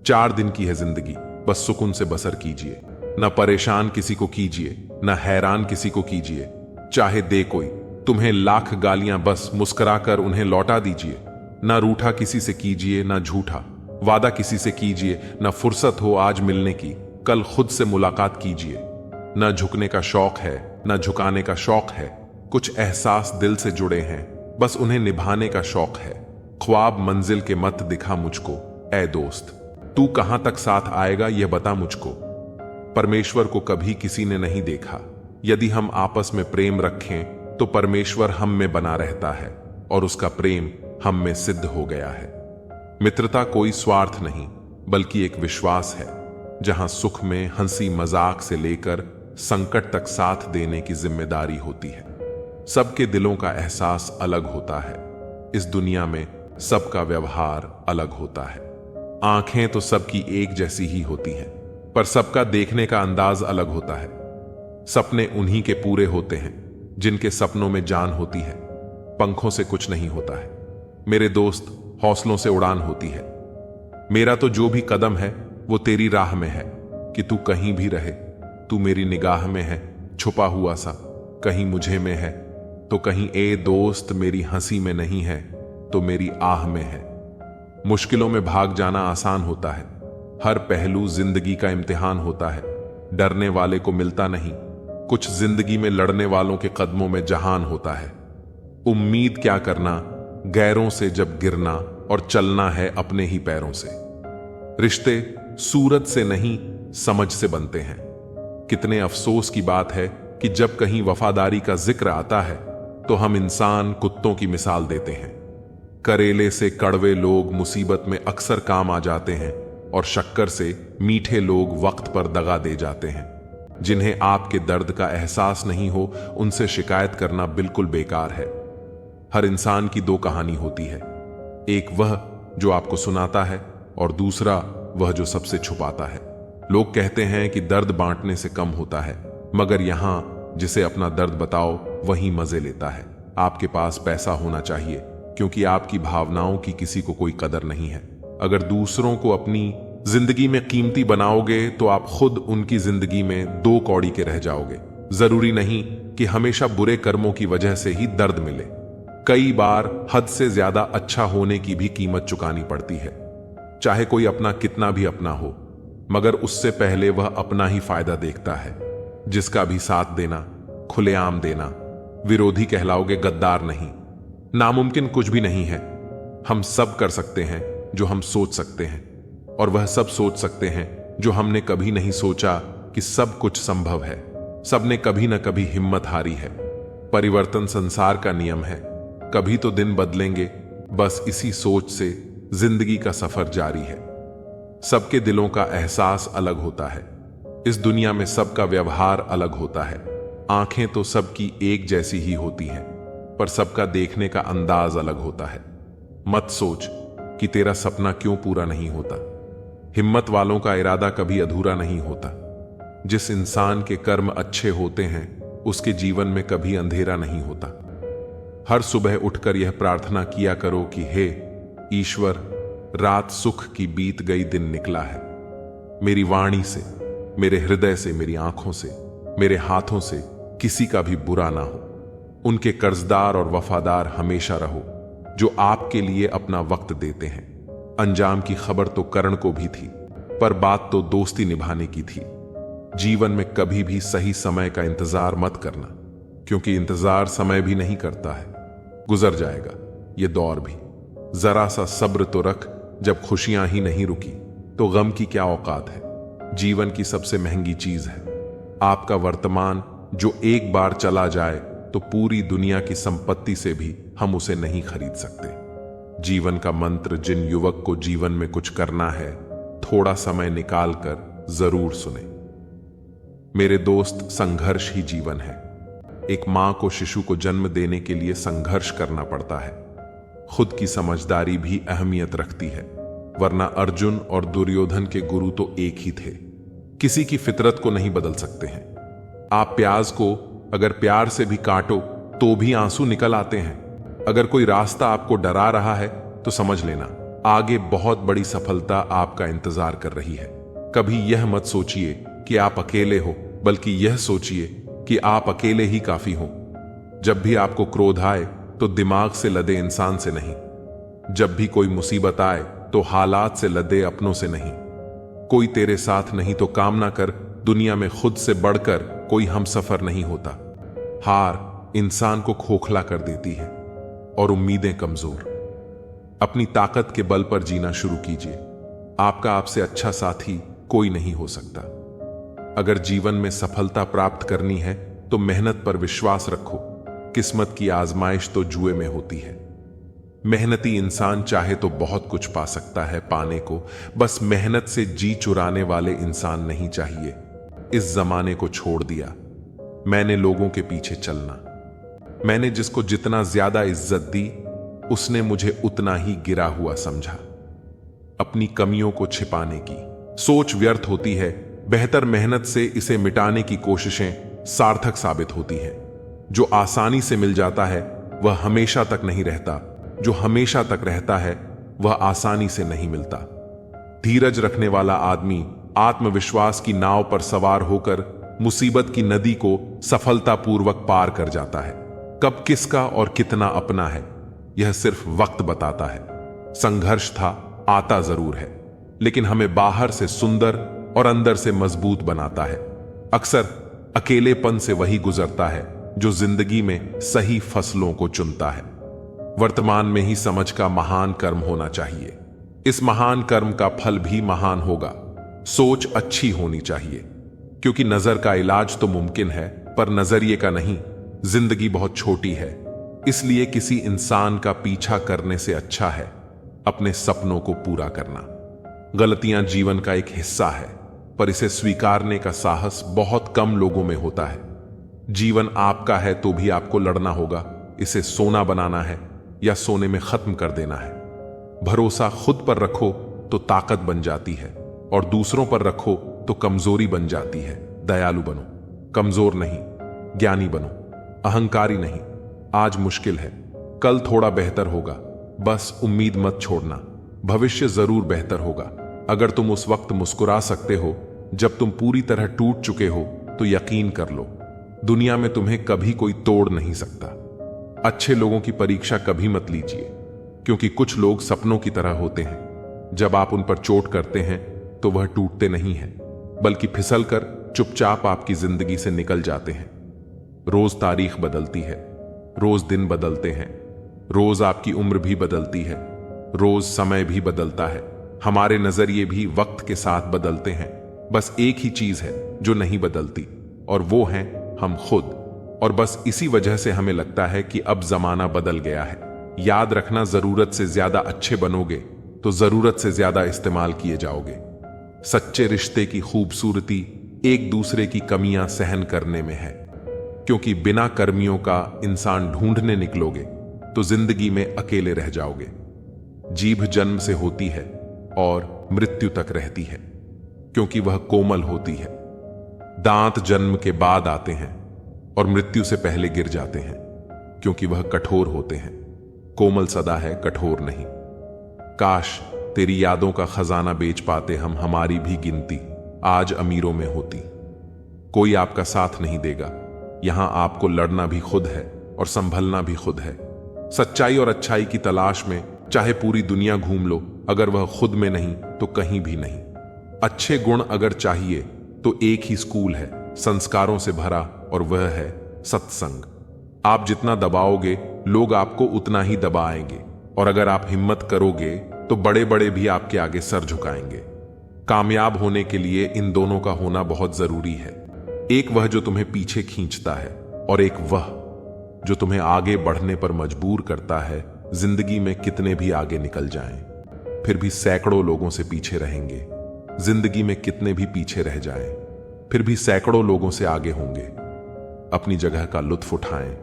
4 दिन की है जिंदगी, बस सुकून से बसर कीजिए। ना परेशान किसी को कीजिए, ना हैरान किसी को कीजिए। चाहे दे कोई तुम्हें लाख गालियां, बस मुस्कुराकर उन्हें लौटा दीजिए। ना रूठा किसी से कीजिए, ना झूठा वादा किसी से कीजिए। ना फुर्सत हो आज मिलने की, कल खुद से मुलाकात कीजिए। ना झुकने का शौक है, ना झुकाने का शौक है। कुछ एहसास दिल से जुड़े हैं, बस उन्हें निभाने का शौक है। ख्वाब मंजिल के मत दिखा मुझको, ऐ दोस्त तू कहां तक साथ आएगा यह बता मुझको। परमेश्वर को कभी किसी ने नहीं देखा। यदि हम आपस में प्रेम रखें तो परमेश्वर हम में बना रहता है और उसका प्रेम हम में सिद्ध हो गया है। मित्रता कोई स्वार्थ नहीं बल्कि एक विश्वास है, जहां सुख में हंसी मजाक से लेकर संकट तक साथ देने की जिम्मेदारी होती है। सबके दिलों का एहसास अलग होता है। इस दुनिया में सबका व्यवहार अलग होता है। आंखें तो सबकी एक जैसी ही होती हैं, पर सबका देखने का अंदाज अलग होता है। सपने उन्हीं के पूरे होते हैं जिनके सपनों में जान होती है। पंखों से कुछ नहीं होता है मेरे दोस्त, हौसलों से उड़ान होती है। मेरा तो जो भी कदम है वो तेरी राह में है कि तू कहीं भी रहे। तू मेरी निगाह में है छुपा हुआ सा, कहीं मुझे में है तो कहीं ए दोस्त मेरी हंसी में नहीं है तो मेरी आह में है। मुश्किलों में भाग जाना आसान होता है, हर पहलू जिंदगी का इम्तिहान होता है। डरने वाले को मिलता नहीं, कुछ जिंदगी में लड़ने वालों के कदमों में जहान होता है। उम्मीद क्या करना गैरों से जब गिरना, और चलना है अपने ही पैरों से। रिश्ते सूरत से नहीं समझ से बनते हैं। कितने अफसोस की बात है कि जब कहीं वफादारी का जिक्र आता है तो हम इंसान कुत्तों की मिसाल देते हैं। करेले से कड़वे लोग मुसीबत में अक्सर काम आ जाते हैं और शक्कर से मीठे लोग वक्त पर दगा दे जाते हैं। जिन्हें आपके दर्द का एहसास नहीं हो उनसे शिकायत करना बिल्कुल बेकार है। हर इंसान की 2 कहानी होती है, एक वह जो आपको सुनाता है और दूसरा वह जो सबसे छुपाता है। लोग कहते हैं कि दर्द बांटने से कम होता है, मगर यहां जिसे अपना दर्द बताओ वही मजे लेता है। आपके पास पैसा होना चाहिए क्योंकि आपकी भावनाओं की किसी को कोई कदर नहीं है। अगर दूसरों को अपनी जिंदगी में कीमती बनाओगे तो आप खुद उनकी जिंदगी में 2 कौड़ी के रह जाओगे। जरूरी नहीं कि हमेशा बुरे कर्मों की वजह से ही दर्द मिले। कई बार हद से ज्यादा अच्छा होने की भी कीमत चुकानी पड़ती है। चाहे कोई अपना कितना भी अपना हो, मगर उससे पहले वह अपना ही फायदा देखता है। जिसका भी साथ देना, खुलेआम देना, विरोधी कहलाओगे, गद्दार नहीं। नामुमकिन कुछ भी नहीं है। हम सब कर सकते हैं जो हम सोच सकते हैं, और वह सब सोच सकते हैं जो हमने कभी नहीं सोचा कि सब कुछ संभव है। सबने कभी न कभी हिम्मत हारी है। परिवर्तन संसार का नियम है, कभी तो दिन बदलेंगे। बस इसी सोच से जिंदगी का सफर जारी है। सबके दिलों का एहसास अलग होता है। इस दुनिया में सबका व्यवहार अलग होता है। आंखें तो सबकी एक जैसी ही होती हैं, पर सबका देखने का अंदाज अलग होता है। मत सोच कि तेरा सपना क्यों पूरा नहीं होता। हिम्मत वालों का इरादा कभी अधूरा नहीं होता। जिस इंसान के कर्म अच्छे होते हैं उसके जीवन में कभी अंधेरा नहीं होता। हर सुबह उठकर यह प्रार्थना किया करो कि हे ईश्वर, रात सुख की बीत गई, दिन निकला है। मेरी वाणी से, मेरे हृदय से, मेरी आंखों से, मेरे हाथों से किसी का भी बुरा ना हो। उनके कर्जदार और वफादार हमेशा रहो जो आपके लिए अपना वक्त देते हैं। अंजाम की खबर तो करण को भी थी, पर बात तो दोस्ती निभाने की थी। जीवन में कभी भी सही समय का इंतजार मत करना, क्योंकि इंतजार समय भी नहीं करता है। गुजर जाएगा ये दौर भी। जरा सा सब्र तो रख, जब खुशियां ही नहीं रुकी तो गम की क्या औकात है। जीवन की सबसे महंगी चीज है आपका वर्तमान, जो एक बार चला जाए तो पूरी दुनिया की संपत्ति से भी हम उसे नहीं खरीद सकते। जीवन का मंत्र जिन युवक को जीवन में कुछ करना है, थोड़ा समय निकाल कर जरूर सुने। मेरे दोस्त, संघर्ष ही जीवन है। एक मां को शिशु को जन्म देने के लिए संघर्ष करना पड़ता है। खुद की समझदारी भी अहमियत रखती है, वरना अर्जुन और दुर्योधन के गुरु तो एक ही थे। किसी की फितरत को नहीं बदल सकते हैं। आप प्याज को अगर प्यार से भी काटो तो भी आंसू निकल आते हैं। अगर कोई रास्ता आपको डरा रहा है तो समझ लेना आगे बहुत बड़ी सफलता आपका इंतजार कर रही है। कभी यह मत सोचिए कि आप अकेले हो, बल्कि यह सोचिए कि आप अकेले ही काफी हो। जब भी आपको क्रोध आए तो दिमाग से लदे इंसान से नहीं। जब भी कोई मुसीबत आए तो हालात से लदे अपनों से नहीं। कोई तेरे साथ नहीं तो काम ना कर, दुनिया में खुद से बढ़कर कोई हमसफर नहीं होता। हार इंसान को खोखला कर देती है और उम्मीदें कमजोर। अपनी ताकत के बल पर जीना शुरू कीजिए। आपका आपसे अच्छा साथी कोई नहीं हो सकता। अगर जीवन में सफलता प्राप्त करनी है तो मेहनत पर विश्वास रखो। किस्मत की आजमाइश तो जुए में होती है। मेहनती इंसान चाहे तो बहुत कुछ पा सकता है पाने को, बस मेहनत से जी चुराने वाले इंसान नहीं चाहिए। इस जमाने को छोड़ दिया मैंने लोगों के पीछे चलना। मैंने जिसको जितना ज्यादा इज्जत दी उसने मुझे उतना ही गिरा हुआ समझा। अपनी कमियों को छिपाने की सोच व्यर्थ होती है। बेहतर मेहनत से इसे मिटाने की कोशिशें सार्थक साबित होती हैं। जो आसानी से मिल जाता है वह हमेशा तक नहीं रहता। जो हमेशा तक रहता है वह आसानी से नहीं मिलता। धीरज रखने वाला आदमी आत्मविश्वास की नाव पर सवार होकर मुसीबत की नदी को सफलतापूर्वक पार कर जाता है। कब किसका और कितना अपना है यह सिर्फ वक्त बताता है। संघर्ष था, आता जरूर है, लेकिन हमें बाहर से सुंदर और अंदर से मजबूत बनाता है। अक्सर अकेलेपन से वही गुजरता है जो जिंदगी में सही फसलों को चुनता है। वर्तमान में ही समझ का महान कर्म होना चाहिए। इस महान कर्म का फल भी महान होगा। सोच अच्छी होनी चाहिए, क्योंकि नजर का इलाज तो मुमकिन है पर नजरिए का नहीं। जिंदगी बहुत छोटी है, इसलिए किसी इंसान का पीछा करने से अच्छा है अपने सपनों को पूरा करना। गलतियां जीवन का एक हिस्सा है, पर इसे स्वीकारने का साहस बहुत कम लोगों में होता है। जीवन आपका है तो भी आपको लड़ना होगा। इसे सोना बनाना है या सोने में खत्म कर देना है। भरोसा खुद पर रखो तो ताकत बन जाती है, और दूसरों पर रखो तो कमजोरी बन जाती है। दयालु बनो, कमजोर नहीं। ज्ञानी बनो, अहंकारी नहीं। आज मुश्किल है, कल थोड़ा बेहतर होगा। बस उम्मीद मत छोड़ना, भविष्य जरूर बेहतर होगा। अगर तुम उस वक्त मुस्कुरा सकते हो जब तुम पूरी तरह टूट चुके हो तो यकीन कर लो, दुनिया में तुम्हें कभी कोई तोड़ नहीं सकता। अच्छे लोगों की परीक्षा कभी मत लीजिए, क्योंकि कुछ लोग सपनों की तरह होते हैं। जब आप उन पर चोट करते हैं तो वह टूटते नहीं हैं, बल्कि फिसलकर चुपचाप आपकी जिंदगी से निकल जाते हैं। रोज तारीख बदलती है, रोज दिन बदलते हैं, रोज आपकी उम्र भी बदलती है, रोज समय भी बदलता है। हमारे नजरिए भी वक्त के साथ बदलते हैं। बस एक ही चीज है जो नहीं बदलती, और वो है हम खुद। और बस इसी वजह से हमें लगता है कि अब जमाना बदल गया है। याद रखना, जरूरत से ज्यादा अच्छे बनोगे तो जरूरत से ज्यादा इस्तेमाल किए जाओगे। सच्चे रिश्ते की खूबसूरती एक दूसरे की कमियां सहन करने में है, क्योंकि बिना कर्मियों का इंसान ढूंढने निकलोगे तो जिंदगी में अकेले रह जाओगे। जीभ जन्म से होती है और मृत्यु तक रहती है, क्योंकि वह कोमल होती है। दांत जन्म के बाद आते हैं और मृत्यु से पहले गिर जाते हैं, क्योंकि वह कठोर होते हैं। कोमल सदा है, कठोर नहीं। काश तेरी यादों का खजाना बेच पाते हम, हमारी भी गिनती आज अमीरों में होती। कोई आपका साथ नहीं देगा, यहां आपको लड़ना भी खुद है और संभलना भी खुद है। सच्चाई और अच्छाई की तलाश में चाहे पूरी दुनिया घूम लो, अगर वह खुद में नहीं तो कहीं भी नहीं। अच्छे गुण अगर चाहिए तो एक ही स्कूल है, संस्कारों से भरा, और वह है सत्संग। आप जितना दबाओगे लोग आपको उतना ही दबाएंगे, और अगर आप हिम्मत करोगे तो बड़े बड़े भी आपके आगे सर झुकाएंगे। कामयाब होने के लिए इन दोनों का होना बहुत जरूरी है। एक वह जो तुम्हें पीछे खींचता है, और एक वह जो तुम्हें आगे बढ़ने पर मजबूर करता है। जिंदगी में कितने भी आगे निकल जाएं, फिर भी सैकड़ों लोगों से पीछे रहेंगे। जिंदगी में कितने भी पीछे रह जाएं, फिर भी सैकड़ों लोगों से आगे होंगे। अपनी जगह का लुत्फ उठाएं।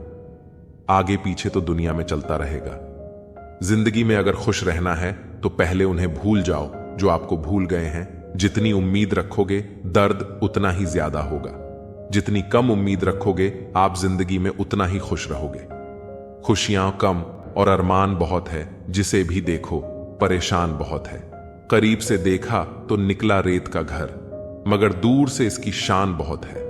आगे पीछे तो दुनिया में चलता रहेगा। जिंदगी में अगर खुश रहना है तो पहले उन्हें भूल जाओ जो आपको भूल गए हैं। जितनी उम्मीद रखोगे दर्द उतना ही ज्यादा होगा। जितनी कम उम्मीद रखोगे आप जिंदगी में उतना ही खुश रहोगे। खुशियां कम और अरमान बहुत है, जिसे भी देखो परेशान बहुत है। करीब से देखा तो निकला रेत का घर, मगर दूर से इसकी शान बहुत है।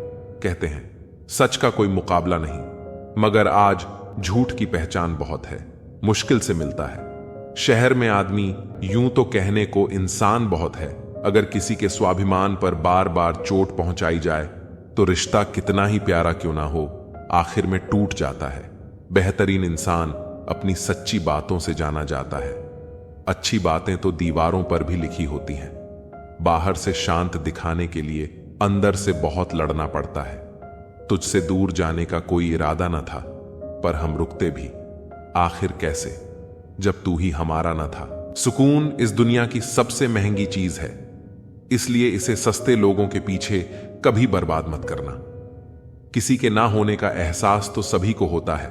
कहते हैं सच का कोई मुकाबला नहीं, मगर आज झूठ की पहचान बहुत है। मुश्किल से मिलता है। शहर में आदमी यूं तो कहने को इंसान बहुत है, अगर किसी के स्वाभिमान पर बार बार चोट पहुंचाई जाए तो रिश्ता कितना ही प्यारा क्यों ना हो, आखिर में टूट जाता है। बेहतरीन इंसान अपनी सच्ची बातों से जाना जाता है। अच्छी बातें तो दीवारों पर भी लिखी होती हैं। बाहर से शांत दिखाने के लिए अंदर से बहुत लड़ना पड़ता है। तुझसे दूर जाने का कोई इरादा न था, पर हम रुकते भी आखिर कैसे, जब तू ही हमारा न था। सुकून इस दुनिया की सबसे महंगी चीज है, इसलिए इसे सस्ते लोगों के पीछे कभी बर्बाद मत करना। किसी के ना होने का एहसास तो सभी को होता है,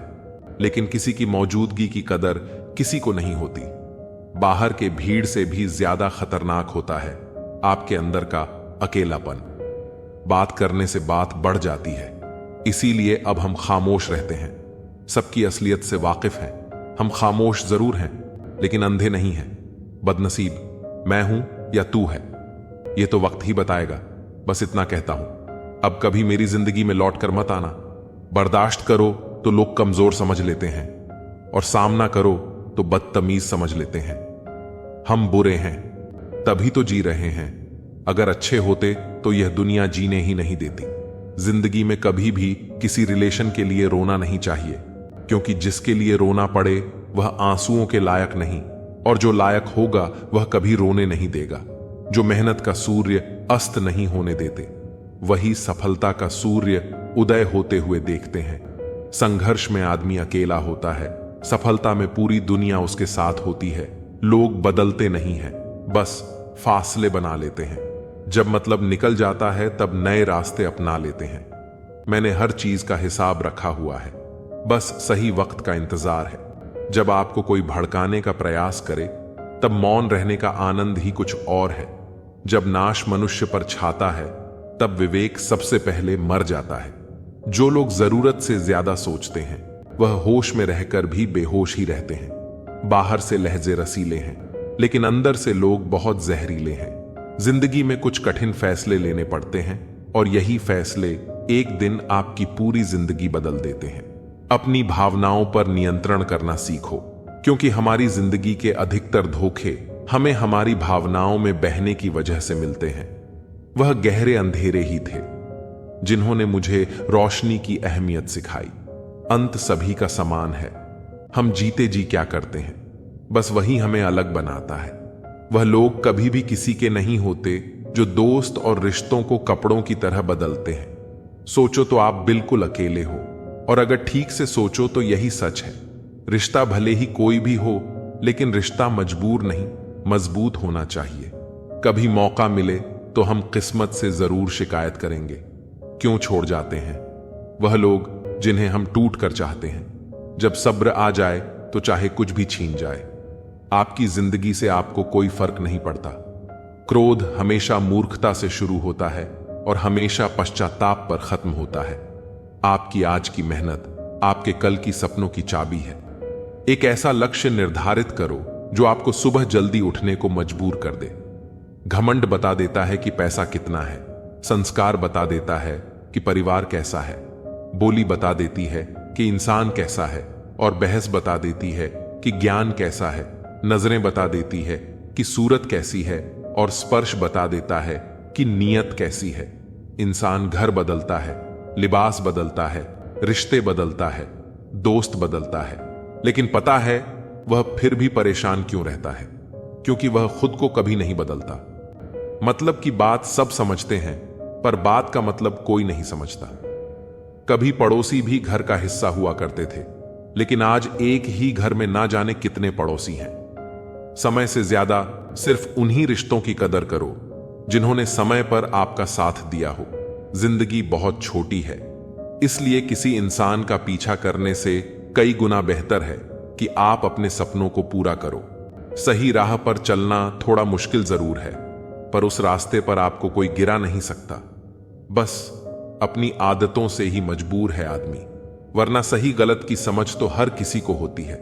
लेकिन किसी की मौजूदगी की कदर किसी को नहीं होती। बाहर के भीड़ से भी ज्यादा खतरनाक होता है आपके अंदर का अकेलापन। बात करने से बात बढ़ जाती है, इसीलिए अब हम खामोश रहते हैं। सबकी असलियत से वाकिफ हैं। हम खामोश जरूर हैं, लेकिन अंधे नहीं हैं। बदनसीब मैं हूं या तू है, यह तो वक्त ही बताएगा। बस इतना कहता हूं, अब कभी मेरी जिंदगी में लौट कर मत आना। बर्दाश्त करो तो लोग कमजोर समझ लेते हैं, और सामना करो तो बदतमीज समझ लेते हैं। हम बुरे हैं तभी तो जी रहे हैं, अगर अच्छे होते तो यह दुनिया जीने ही नहीं देती। जिंदगी में कभी भी किसी रिलेशन के लिए रोना नहीं चाहिए, क्योंकि जिसके लिए रोना पड़े वह आंसुओं के लायक नहीं, और जो लायक होगा वह कभी रोने नहीं देगा। जो मेहनत का सूर्य अस्त नहीं होने देते, वही सफलता का सूर्य उदय होते हुए देखते हैं। संघर्ष में आदमी अकेला होता है, सफलता में पूरी दुनिया उसके साथ होती है। लोग बदलते नहीं हैं, बस फासले बना लेते हैं। जब मतलब निकल जाता है तब नए रास्ते अपना लेते हैं। मैंने हर चीज का हिसाब रखा हुआ है, बस सही वक्त का इंतजार है। जब आपको कोई भड़काने का प्रयास करे तब मौन रहने का आनंद ही कुछ और है। जब नाश मनुष्य पर छाता है तब विवेक सबसे पहले मर जाता है। जो लोग जरूरत से ज्यादा सोचते हैं वह होश में रहकर भी बेहोश ही रहते हैं। बाहर से लहजे रसीले हैं, लेकिन अंदर से लोग बहुत जहरीले हैं। जिंदगी में कुछ कठिन फैसले लेने पड़ते हैं, और यही फैसले एक दिन आपकी पूरी जिंदगी बदल देते हैं। अपनी भावनाओं पर नियंत्रण करना सीखो, क्योंकि हमारी जिंदगी के अधिकतर धोखे हमें हमारी भावनाओं में बहने की वजह से मिलते हैं। वह गहरे अंधेरे ही थे जिन्होंने मुझे रोशनी की अहमियत सिखाई। अंत सभी का समान है। हम जीते जी क्या करते हैं, बस वही हमें अलग बनाता है। वह लोग कभी भी किसी के नहीं होते जो दोस्त और रिश्तों को कपड़ों की तरह बदलते हैं। सोचो तो आप बिल्कुल अकेले हो, और अगर ठीक से सोचो तो यही सच है। रिश्ता भले ही कोई भी हो, लेकिन रिश्ता मजबूर नहीं, मजबूत होना चाहिए। कभी मौका मिले तो हम किस्मत से जरूर शिकायत करेंगे। क्यों छोड़ जाते हैं वह लोग जिन्हें हम टूट कर चाहते हैं। जब सब्र आ जाए तो चाहे कुछ भी छीन जाए। आपकी जिंदगी से आपको कोई फर्क नहीं पड़ता। क्रोध हमेशा मूर्खता से शुरू होता है और हमेशा पश्चाताप पर खत्म होता है। आपकी आज की मेहनत आपके कल की सपनों की चाबी है। एक ऐसा लक्ष्य निर्धारित करो जो आपको सुबह जल्दी उठने को मजबूर कर दे। घमंड बता देता है कि पैसा कितना है, संस्कार बता देता है कि परिवार कैसा है, बोली बता देती है कि इंसान कैसा है, और बहस बता देती है कि ज्ञान कैसा है। नजरें बता देती है कि सूरत कैसी है, और स्पर्श बता देता है कि नीयत कैसी है। इंसान घर बदलता है, लिबास बदलता है, रिश्ते बदलता है, दोस्त बदलता है, लेकिन पता है वह फिर भी परेशान क्यों रहता है? क्योंकि वह खुद को कभी नहीं बदलता। मतलब की बात सब समझते हैं, पर बात का मतलब कोई नहीं समझता। कभी पड़ोसी भी घर का हिस्सा हुआ करते थे, लेकिन आज एक ही घर में ना जाने कितने पड़ोसी हैं। समय से ज्यादा सिर्फ उन्हीं रिश्तों की कदर करो जिन्होंने समय पर आपका साथ दिया हो। जिंदगी बहुत छोटी है, इसलिए किसी इंसान का पीछा करने से कई गुना बेहतर है कि आप अपने सपनों को पूरा करो। सही राह पर चलना थोड़ा मुश्किल जरूर है, पर उस रास्ते पर आपको कोई गिरा नहीं सकता। बस अपनी आदतों से ही मजबूर है आदमी, वरना सही गलत की समझ तो हर किसी को होती है।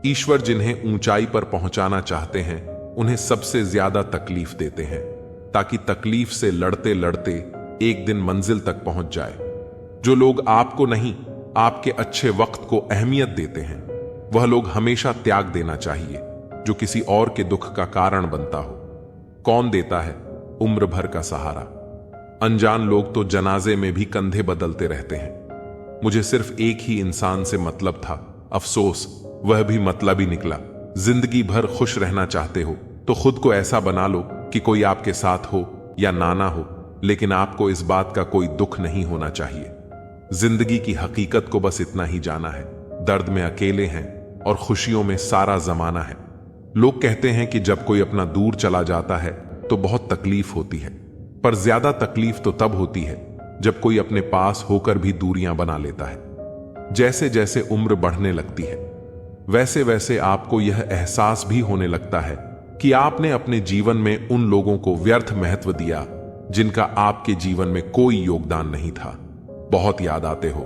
ईश्वर जिन्हें ऊंचाई पर पहुंचाना चाहते हैं उन्हें सबसे ज्यादा तकलीफ देते हैं, ताकि तकलीफ से लड़ते लड़ते एक दिन मंजिल तक पहुंच जाए। जो लोग आपको नहीं, आपके अच्छे वक्त को अहमियत देते हैं, वह लोग हमेशा त्याग देना चाहिए जो किसी और के दुख का कारण बनता हो। कौन देता है उम्र भर का सहारा? अनजान लोग तो जनाजे में भी कंधे बदलते रहते हैं। मुझे सिर्फ एक ही इंसान से मतलब था, अफसोस वह भी मतलब ही निकला। जिंदगी भर खुश रहना चाहते हो तो खुद को ऐसा बना लो कि कोई आपके साथ हो या ना हो, लेकिन आपको इस बात का कोई दुख नहीं होना चाहिए। जिंदगी की हकीकत को बस इतना ही जाना है, दर्द में अकेले हैं और खुशियों में सारा जमाना है। लोग कहते हैं कि जब कोई अपना दूर चला जाता है तो बहुत तकलीफ होती है, पर ज्यादा तकलीफ तो तब होती है जब कोई अपने पास होकर भी दूरियां बना लेता है। जैसे जैसे उम्र बढ़ने लगती है, वैसे वैसे आपको यह एहसास भी होने लगता है कि आपने अपने जीवन में उन लोगों को व्यर्थ महत्व दिया जिनका आपके जीवन में कोई योगदान नहीं था। बहुत याद आते हो।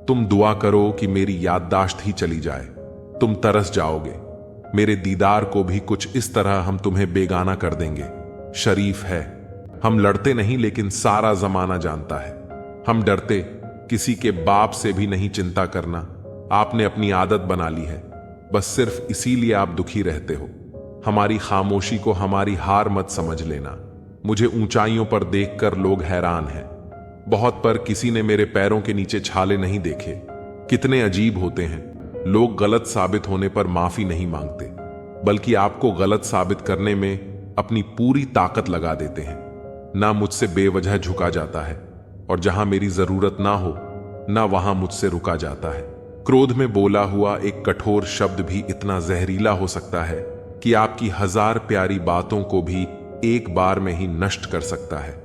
तुम दुआ करो कि मेरी याददाश्त ही चली जाए, तुम तरस जाओगे। मेरे दीदार को भी कुछ इस तरह हम तुम्हें बेगाना कर देंगे। शरीफ है, हम लड़ते नहीं लेकिन सारा जमाना जानता है। हम डरते किसी के बाप से भी नहीं चिंता करना, आपने अपनी आदत बना ली है। बस सिर्फ इसीलिए आप दुखी रहते हो। हमारी खामोशी को हमारी हार मत समझ लेना। मुझे ऊंचाइयों पर देखकर लोग हैरान हैं बहुत, पर किसी ने मेरे पैरों के नीचे छाले नहीं देखे। कितने अजीब होते हैं लोग, गलत साबित होने पर माफी नहीं मांगते, बल्कि आपको गलत साबित करने में अपनी पूरी ताकत लगा देते हैं। ना मुझसे बेवजह झुका जाता है, और जहां मेरी जरूरत ना हो ना वहां मुझसे रुका जाता है। क्रोध में बोला हुआ एक कठोर शब्द भी इतना जहरीला हो सकता है कि आपकी 1000 प्यारी बातों को भी एक बार में ही नष्ट कर सकता है।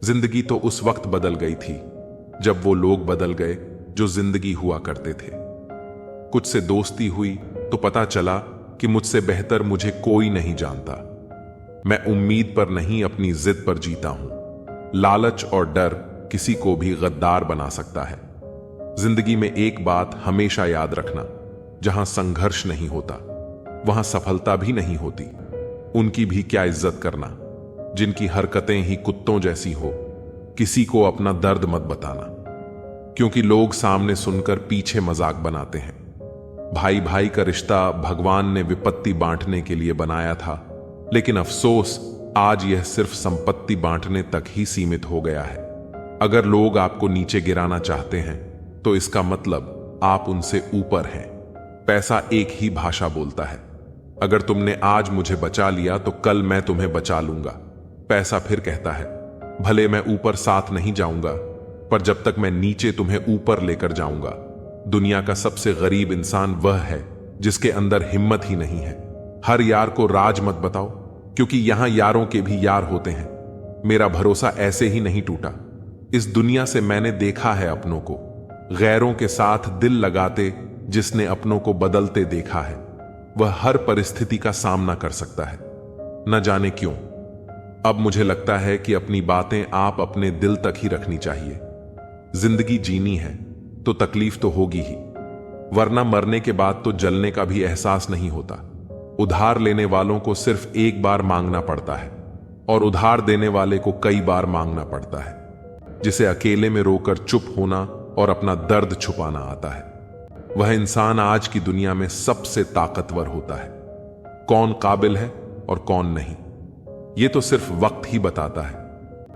जिंदगी तो उस वक्त बदल गई थी जब वो लोग बदल गए जो जिंदगी हुआ करते थे। कुछ से दोस्ती हुई तो पता चला कि मुझसे बेहतर मुझे कोई नहीं जानता। मैं उम्मीद पर नहीं अपनी जिद पर जीता हूं। लालच और डर किसी को भी गद्दार बना सकता है। जिंदगी में एक बात हमेशा याद रखना, जहां संघर्ष नहीं होता वहां सफलता भी नहीं होती। उनकी भी क्या इज्जत करना जिनकी हरकतें ही कुत्तों जैसी हो। किसी को अपना दर्द मत बताना, क्योंकि लोग सामने सुनकर पीछे मजाक बनाते हैं। भाई भाई का रिश्ता भगवान ने विपत्ति बांटने के लिए बनाया था, लेकिन अफसोस आज यह सिर्फ संपत्ति बांटने तक ही सीमित हो गया है। अगर लोग आपको नीचे गिराना चाहते हैं तो इसका मतलब आप उनसे ऊपर हैं। पैसा एक ही भाषा बोलता है। अगर तुमने आज मुझे बचा लिया तो कल मैं तुम्हें बचा लूंगा। पैसा फिर कहता है, भले मैं ऊपर साथ नहीं जाऊंगा, पर जब तक मैं नीचे तुम्हें ऊपर लेकर जाऊंगा। दुनिया का सबसे गरीब इंसान वह है जिसके अंदर हिम्मत ही नहीं है। हर यार को राज मत बताओ, क्योंकि यहां यारों के भी यार होते हैं। मेरा भरोसा ऐसे ही नहीं टूटा। इस दुनिया से मैंने देखा है अपनों को, गैरों के साथ दिल लगाते जिसने अपनों को बदलते देखा है, वह हर परिस्थिति का सामना कर सकता है। न जाने क्यों अब मुझे लगता है कि अपनी बातें आप अपने दिल तक ही रखनी चाहिए। जिंदगी जीनी है तो तकलीफ तो होगी ही, वरना मरने के बाद तो जलने का भी एहसास नहीं होता। उधार लेने वालों को सिर्फ एक बार मांगना पड़ता है और उधार देने वाले को कई बार मांगना पड़ता है, जिसे अकेले में रोकर चुप होना और अपना दर्द छुपाना आता है। वह इंसान आज की दुनिया में सबसे ताकतवर होता है। कौन काबिल है और कौन नहीं, यह तो सिर्फ वक्त ही बताता है।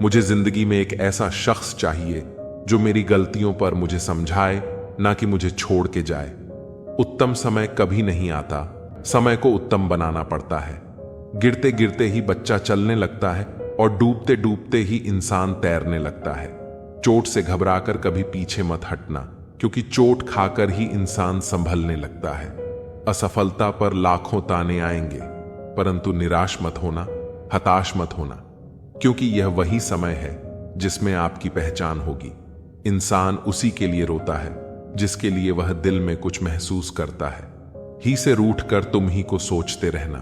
मुझे जिंदगी में एक ऐसा शख्स चाहिए जो मेरी गलतियों पर मुझे समझाए, ना कि मुझे छोड़ के जाए। उत्तम समय कभी नहीं आता, समय को उत्तम बनाना पड़ता है। गिरते गिरते ही बच्चा चलने लगता है और डूबते डूबते ही इंसान तैरने लगता है। चोट से घबराकर कभी पीछे मत हटना, क्योंकि चोट खाकर ही इंसान संभलने लगता है। असफलता पर लाखों ताने आएंगे, परंतु निराश मत होना, हताश मत होना, क्योंकि यह वही समय है जिसमें आपकी पहचान होगी। इंसान उसी के लिए रोता है जिसके लिए वह दिल में कुछ महसूस करता है। ही से रूठ कर तुम ही को सोचते रहना,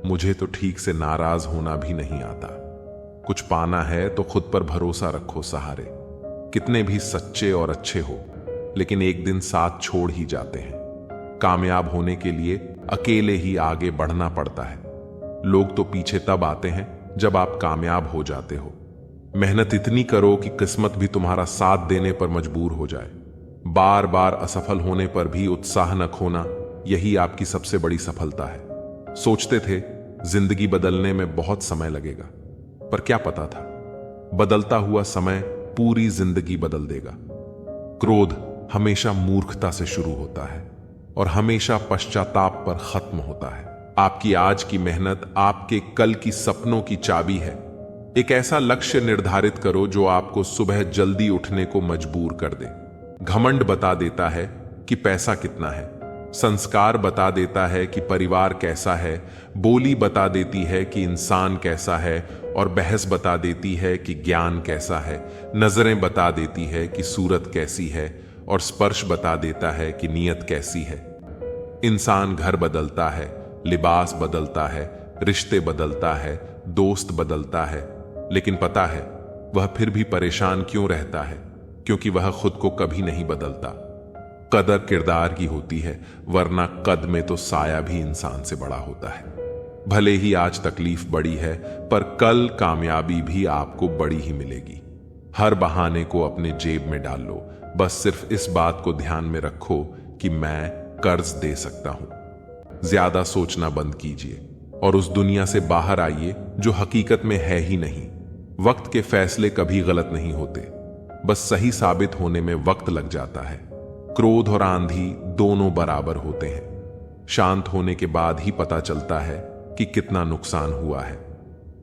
मुझे तो ठीक से नाराज होना भी नहीं आता। कुछ पाना है तो खुद पर भरोसा रखो सहारे। कितने भी सच्चे और अच्छे हो, लेकिन एक दिन साथ छोड़ ही जाते हैं। कामयाब होने के लिए अकेले ही आगे बढ़ना पड़ता है। लोग तो पीछे तब आते हैं जब आप कामयाब हो जाते हो। मेहनत इतनी करो कि किस्मत भी तुम्हारा साथ देने पर मजबूर हो जाए। बार बार असफल होने पर भी उत्साह न खोना, यही आपकी सबसे बड़ी सफलता है। सोचते थे जिंदगी बदलने में बहुत समय लगेगा, पर क्या पता था बदलता हुआ समय पूरी जिंदगी बदल देगा। क्रोध हमेशा मूर्खता से शुरू होता है और हमेशा पश्चाताप पर खत्म होता है। आपकी आज की मेहनत आपके कल की सपनों की चाबी है। एक ऐसा लक्ष्य निर्धारित करो जो आपको सुबह जल्दी उठने को मजबूर कर दे। घमंड बता देता है कि पैसा कितना है, संस्कार बता देता है कि परिवार कैसा है, बोली बता देती है कि इंसान कैसा है, और बहस बता देती है कि ज्ञान कैसा है। नजरें बता देती है कि सूरत कैसी है, और स्पर्श बता देता है कि नीयत कैसी है। इंसान घर बदलता है, लिबास बदलता है, रिश्ते बदलता है, दोस्त बदलता है, लेकिन पता है वह फिर भी परेशान क्यों रहता है? क्योंकि वह खुद को कभी नहीं बदलता। कदर किरदार की होती है, वरना कद में तो साया भी इंसान से बड़ा होता है। भले ही आज तकलीफ बड़ी है, पर कल कामयाबी भी आपको बड़ी ही मिलेगी। हर बहाने को अपने जेब में डाल लो, बस सिर्फ इस बात को ध्यान में रखो कि मैं कर्ज दे सकता हूं। ज्यादा सोचना बंद कीजिए और उस दुनिया से बाहर आइए जो हकीकत में है ही नहीं। वक्त के फैसले कभी गलत नहीं होते, बस सही साबित होने में वक्त लग जाता है। क्रोध और आंधी दोनों बराबर होते हैं। शांत होने के बाद ही पता चलता है कि कितना नुकसान हुआ है।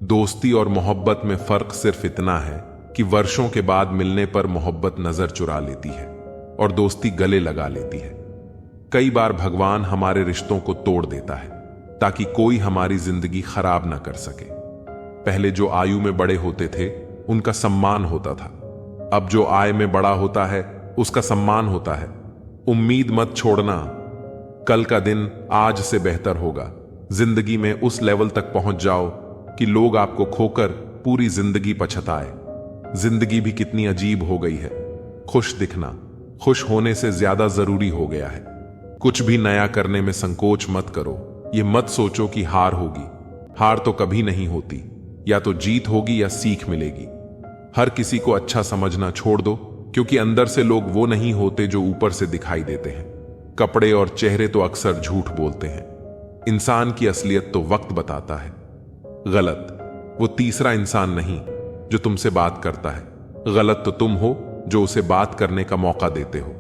दोस्ती और मोहब्बत में फर्क सिर्फ इतना है कि वर्षों के बाद मिलने पर मोहब्बत नजर चुरा लेती है और दोस्ती गले लगा लेती है। कई बार भगवान हमारे रिश्तों को तोड़ देता है ताकि कोई हमारी जिंदगी खराब ना कर सके। पहले जो आयु में बड़े होते थे उनका सम्मान होता था, अब जो आय में बड़ा होता है उसका सम्मान होता है। उम्मीद मत छोड़ना, कल का दिन आज से बेहतर होगा। जिंदगी में उस लेवल तक पहुंच जाओ कि लोग आपको खोकर पूरी जिंदगी पछताए। जिंदगी भी कितनी अजीब हो गई है। खुश दिखना खुश होने से ज्यादा जरूरी हो गया है। कुछ भी नया करने में संकोच मत करो। ये मत सोचो कि हार होगी। हार तो कभी नहीं होती, या तो जीत होगी या सीख मिलेगी। हर किसी को अच्छा समझना छोड़ दो, क्योंकि अंदर से लोग वो नहीं होते जो ऊपर से दिखाई देते हैं। कपड़े और चेहरे तो अक्सर झूठ बोलते हैं। इंसान की असलियत तो वक्त बताता है। गलत वो तीसरा इंसान नहीं जो तुमसे बात करता है, गलत तो तुम हो जो उसे बात करने का मौका देते हो।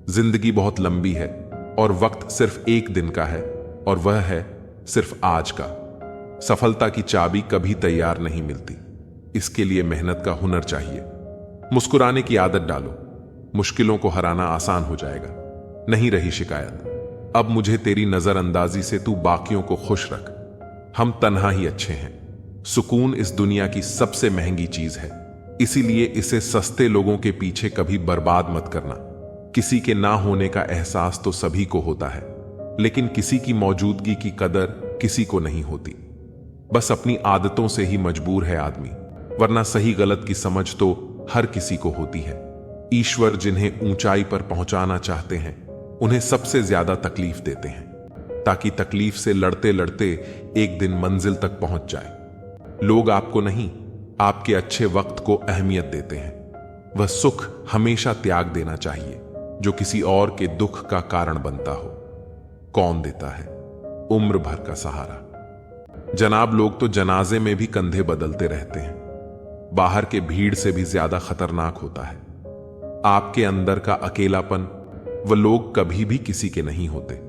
जिंदगी बहुत लंबी है और वक्त सिर्फ एक दिन का है, और वह है सिर्फ आज का। सफलता की चाबी कभी तैयार नहीं मिलती, इसके लिए मेहनत का हुनर चाहिए। मुस्कुराने की आदत डालो, मुश्किलों को हराना आसान हो जाएगा। नहीं रही शिकायत, अब मुझे तेरी नजरअंदाजी से तू बाकियों को खुश रख। हम तन्हा ही अच्छे हैं। सुकून इस दुनिया की सबसे महंगी चीज है, इसीलिए इसे सस्ते लोगों के पीछे कभी बर्बाद मत करना। किसी के ना होने का एहसास तो सभी को होता है, लेकिन किसी की मौजूदगी की कदर किसी को नहीं होती। बस अपनी आदतों से ही मजबूर है आदमी, वरना सही गलत की समझ तो हर किसी को होती है। ईश्वर जिन्हें ऊंचाई पर पहुंचाना चाहते हैं, उन्हें सबसे ज्यादा तकलीफ देते हैं, ताकि तकलीफ से लड़ते लड़ते एक दिन मंजिल तक पहुंच जाए। लोग आपको नहीं, आपके अच्छे वक्त को अहमियत देते हैं। वह सुख हमेशा त्याग देना चाहिए जो किसी और के दुख का कारण बनता हो। कौन देता है उम्र भर का सहारा? जनाब, लोग तो जनाजे में भी कंधे बदलते रहते हैं। बाहर के भीड़ से भी ज्यादा खतरनाक होता है आपके अंदर का अकेलापन। वह लोग कभी भी किसी के नहीं होते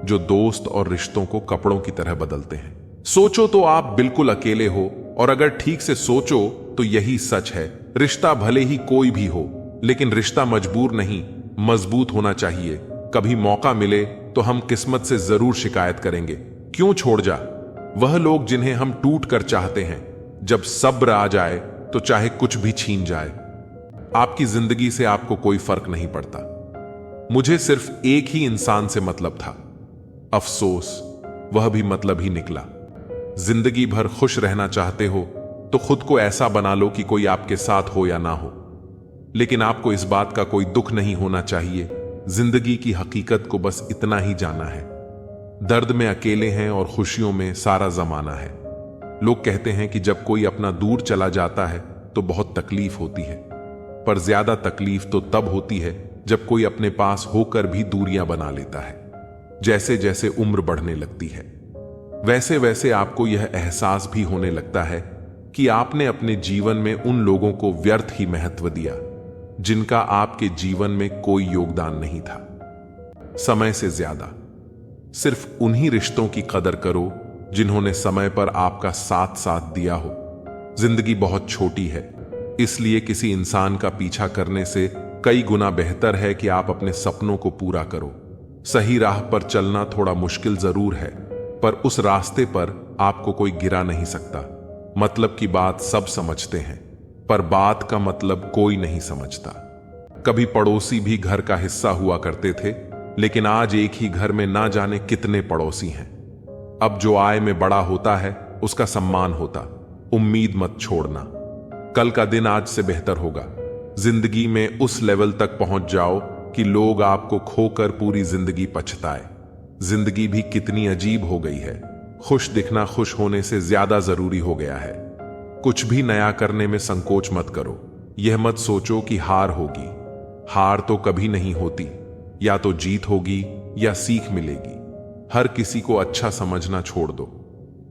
जो दोस्त और रिश्तों को कपड़ों की तरह बदलते हैं। सोचो तो आप बिल्कुल अकेले हो, और अगर ठीक से सोचो तो यही सच है। रिश्ता भले ही कोई भी हो, लेकिन रिश्ता मजबूर नहीं, मजबूत होना चाहिए। कभी मौका मिले तो हम किस्मत से जरूर शिकायत करेंगे, क्यों छोड़ जा। वह लोग जिन्हें हम टूट कर चाहते हैं, जब सब्र आ जाए तो चाहे कुछ भी छीन जाए। आपकी जिंदगी से आपको कोई फर्क नहीं पड़ता। मुझे सिर्फ एक ही इंसान से मतलब था, अफसोस वह भी मतलब ही निकला। जिंदगी भर खुश रहना चाहते हो तो खुद को ऐसा बना लो कि कोई आपके साथ हो या ना हो, लेकिन आपको इस बात का कोई दुख नहीं होना चाहिए। जिंदगी की हकीकत को बस इतना ही जाना है, दर्द में अकेले हैं और खुशियों में सारा जमाना है। लोग कहते हैं कि जब कोई अपना दूर चला जाता है तो बहुत तकलीफ होती है, पर ज्यादा तकलीफ तो तब होती है जब कोई अपने पास होकर भी दूरियां बना लेता है। जैसे जैसे उम्र बढ़ने लगती है, वैसे वैसे आपको यह एहसास भी होने लगता है कि आपने अपने जीवन में उन लोगों को व्यर्थ ही महत्व दिया जिनका आपके जीवन में कोई योगदान नहीं था। समय से ज्यादा सिर्फ उन्हीं रिश्तों की कदर करो जिन्होंने समय पर आपका साथ साथ दिया हो। जिंदगी बहुत छोटी है, इसलिए किसी इंसान का पीछा करने से कई गुना बेहतर है कि आप अपने सपनों को पूरा करो। सही राह पर चलना थोड़ा मुश्किल जरूर है, पर उस रास्ते पर आपको कोई गिरा नहीं सकता। मतलब की बात सब समझते हैं, पर बात का मतलब कोई नहीं समझता। कभी पड़ोसी भी घर का हिस्सा हुआ करते थे, लेकिन आज एक ही घर में ना जाने कितने पड़ोसी हैं। अब जो आय में बड़ा होता है उसका सम्मान होता। उम्मीद मत छोड़ना, कल का दिन आज से बेहतर होगा। जिंदगी में उस लेवल तक पहुंच जाओ कि लोग आपको खोकर पूरी जिंदगी पछताए। जिंदगी भी कितनी अजीब हो गई है, खुश दिखना खुश होने से ज्यादा जरूरी हो गया है। कुछ भी नया करने में संकोच मत करो। यह मत सोचो कि हार होगी, हार तो कभी नहीं होती, या तो जीत होगी या सीख मिलेगी। हर किसी को अच्छा समझना छोड़ दो,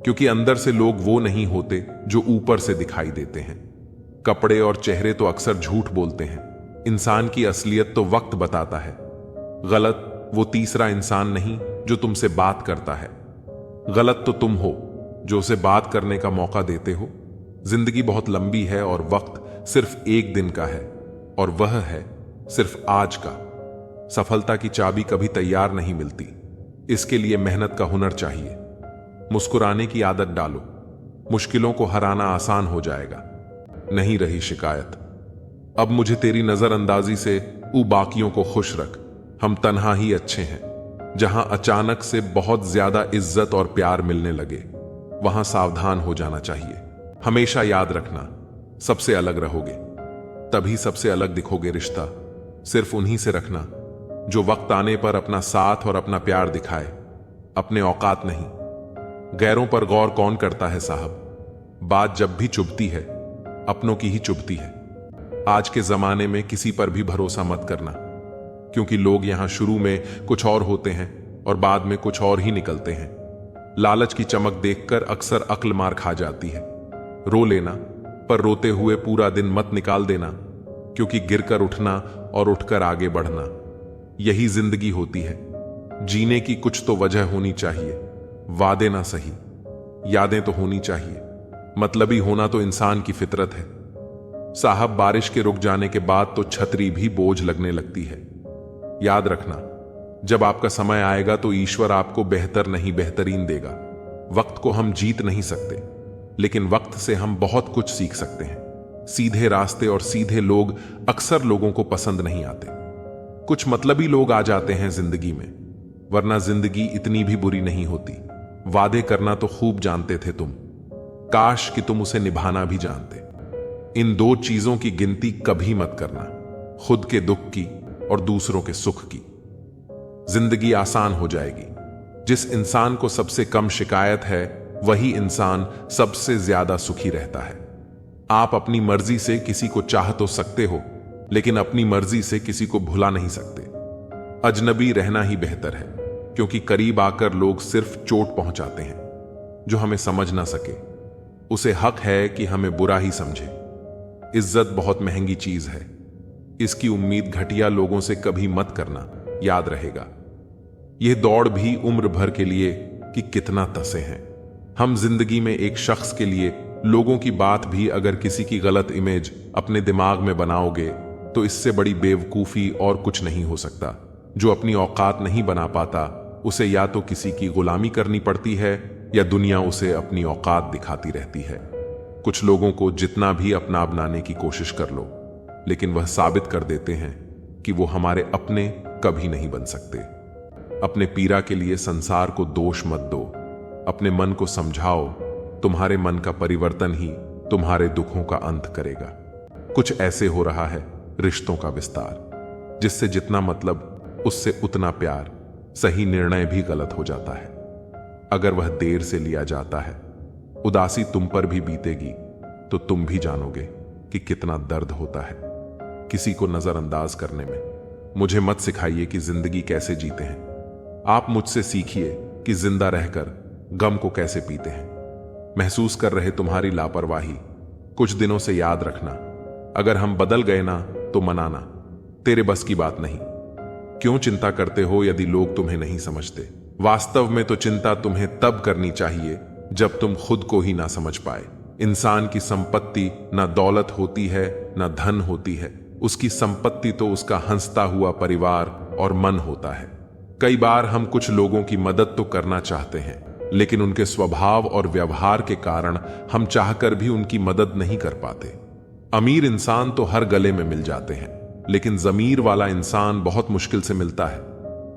क्योंकि अंदर से लोग वो नहीं होते जो ऊपर से दिखाई देते हैं। कपड़े और चेहरे तो अक्सर झूठ बोलते हैं, इंसान की असलियत तो वक्त बताता है। गलत वो तीसरा इंसान नहीं जो तुमसे बात करता है, गलत तो तुम हो जो उसे बात करने का मौका देते हो। जिंदगी बहुत लंबी है और वक्त सिर्फ एक दिन का है, और वह है सिर्फ आज का। सफलता की चाबी कभी तैयार नहीं मिलती, इसके लिए मेहनत का हुनर चाहिए। मुस्कुराने की आदत डालो, मुश्किलों को हराना आसान हो जाएगा। नहीं रही शिकायत, अब मुझे तेरी नजरअंदाजी से बाकियों को खुश रख। हम तन्हा ही अच्छे हैं। जहां अचानक से बहुत ज्यादा इज्जत और प्यार मिलने लगे, वहां सावधान हो जाना चाहिए। हमेशा याद रखना, सबसे अलग रहोगे तभी सबसे अलग दिखोगे। रिश्ता सिर्फ उन्हीं से रखना जो वक्त आने पर अपना साथ और अपना प्यार दिखाए, अपने औकात नहीं। गैरों पर गौर कौन करता है साहब? बात जब भी चुभती है अपनों की ही चुभती है। आज के जमाने में किसी पर भी भरोसा मत करना, क्योंकि लोग यहां शुरू में कुछ और होते हैं और बाद में कुछ और ही निकलते हैं। लालच की चमक देखकर अक्सर अक्ल मार खा जाती है। रो लेना, पर रोते हुए पूरा दिन मत निकाल देना, क्योंकि गिरकर उठना और उठकर आगे बढ़ना यही जिंदगी होती है। जीने की कुछ तो वजह होनी चाहिए। वादे ना सही, यादें तो होनी चाहिए। मतलबी होना तो इंसान की फितरत है साहब। बारिश के रुक जाने के बाद तो छतरी भी बोझ लगने लगती है। याद रखना, जब आपका समय आएगा तो ईश्वर आपको बेहतर नहीं बेहतरीन देगा। वक्त को हम जीत नहीं सकते, लेकिन वक्त से हम बहुत कुछ सीख सकते हैं। सीधे रास्ते और सीधे लोग अक्सर लोगों को पसंद नहीं आते। कुछ मतलबी लोग आ जाते हैं जिंदगी में, वरना जिंदगी इतनी भी बुरी नहीं होती। वादे करना तो खूब जानते थे तुम, काश कि तुम उसे निभाना भी जानते। इन दो चीजों की गिनती कभी मत करना, खुद के दुख की और दूसरों के सुख की। जिंदगी आसान हो जाएगी। जिस इंसान को सबसे कम शिकायत है वही इंसान सबसे ज्यादा सुखी रहता है। आप अपनी मर्जी से किसी को चाह तो सकते हो, लेकिन अपनी मर्जी से किसी को भुला नहीं सकते। अजनबी रहना ही बेहतर है, क्योंकि करीब आकर लोग सिर्फ चोट पहुंचाते हैं। जो हमें समझ ना सके उसे हक है कि हमें बुरा ही समझे। इज्जत बहुत महंगी चीज है, इसकी उम्मीद घटिया लोगों से कभी मत करना, याद रहेगा। यह दौड़ भी उम्र भर के लिए कि कितना तसे हैं। हम जिंदगी में एक शख्स के लिए लोगों की बात भी अगर किसी की गलत इमेज अपने दिमाग में बनाओगे तो इससे बड़ी बेवकूफी और कुछ नहीं हो सकता। जो अपनी औकात नहीं बना पाता उसे या तो किसी की गुलामी करनी पड़ती है या दुनिया उसे अपनी औकात दिखाती रहती है। कुछ लोगों को जितना भी अपना बनाने की कोशिश कर लो, लेकिन वह साबित कर देते हैं कि वो हमारे अपने कभी नहीं बन सकते। अपने पीरा के लिए संसार को दोष मत दो, अपने मन को समझाओ। तुम्हारे मन का परिवर्तन ही तुम्हारे दुखों का अंत करेगा। कुछ ऐसे हो रहा है रिश्तों का विस्तार, जिससे जितना मतलब उससे उतना प्यार। सही निर्णय भी गलत हो जाता है अगर वह देर से लिया जाता है। उदासी तुम पर भी बीतेगी तो तुम भी जानोगे कि कितना दर्द होता है किसी को नजरअंदाज करने में। मुझे मत सिखाइए कि जिंदगी कैसे जीते हैं, आप मुझसे सीखिए कि जिंदा रहकर गम को कैसे पीते हैं। महसूस कर रहे तुम्हारी लापरवाही, कुछ दिनों से याद रखना। अगर हम बदल गए ना तो मनाना, तेरे बस की बात नहीं। क्यों चिंता करते हो यदि लोग तुम्हें नहीं समझते? वास्तव में तो चिंता तुम्हें तब करनी चाहिए जब तुम खुद को ही ना समझ पाए। इंसान की संपत्ति ना दौलत होती है ना धन होती है, उसकी संपत्ति तो उसका हंसता हुआ परिवार और मन होता है। कई बार हम कुछ लोगों की मदद तो करना चाहते हैं, लेकिन उनके स्वभाव और व्यवहार के कारण हम चाहकर भी उनकी मदद नहीं कर पाते। अमीर इंसान तो हर गले में मिल जाते हैं, लेकिन जमीर वाला इंसान बहुत मुश्किल से मिलता है।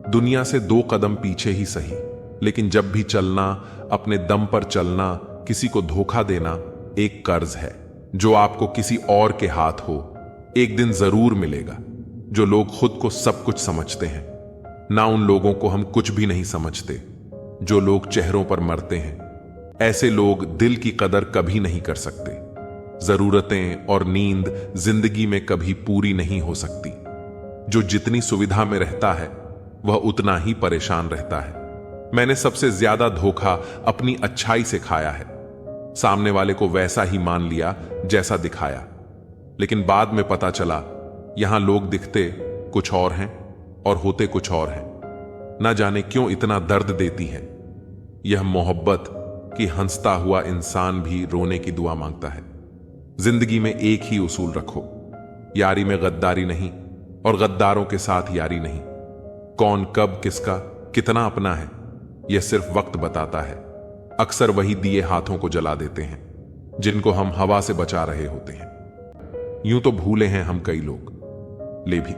दुनिया से 2 कदम पीछे ही सही, लेकिन जब भी चलना, अपने दम पर चलना, किसी को धोखा देना एक कर्ज है जो आपको किसी और के हाथ हो एक दिन जरूर मिलेगा। जो लोग खुद को सब कुछ समझते हैं ना, उन लोगों को हम कुछ भी नहीं समझते। जो लोग चेहरों पर मरते हैं, ऐसे लोग दिल की कदर कभी नहीं कर सकते। जरूरतें और नींद जिंदगी में कभी पूरी नहीं हो सकती। जो जितनी सुविधा में रहता है वह उतना ही परेशान रहता है। मैंने सबसे ज्यादा धोखा अपनी अच्छाई से खाया है। सामने वाले को वैसा ही मान लिया जैसा दिखाया, लेकिन बाद में पता चला यहां लोग दिखते कुछ और हैं और होते कुछ और हैं। ना जाने क्यों इतना दर्द देती है यह मोहब्बत कि हंसता हुआ इंसान भी रोने की दुआ मांगता है। जिंदगी में एक ही उसूल रखो, यारी में गद्दारी नहीं और गद्दारों के साथ यारी नहीं। कौन कब किसका कितना अपना है यह सिर्फ वक्त बताता है। अक्सर वही दिए हाथों को जला देते हैं जिनको हम हवा से बचा रहे होते हैं। यूं तो भूले हैं हम कई लोग, ले भी,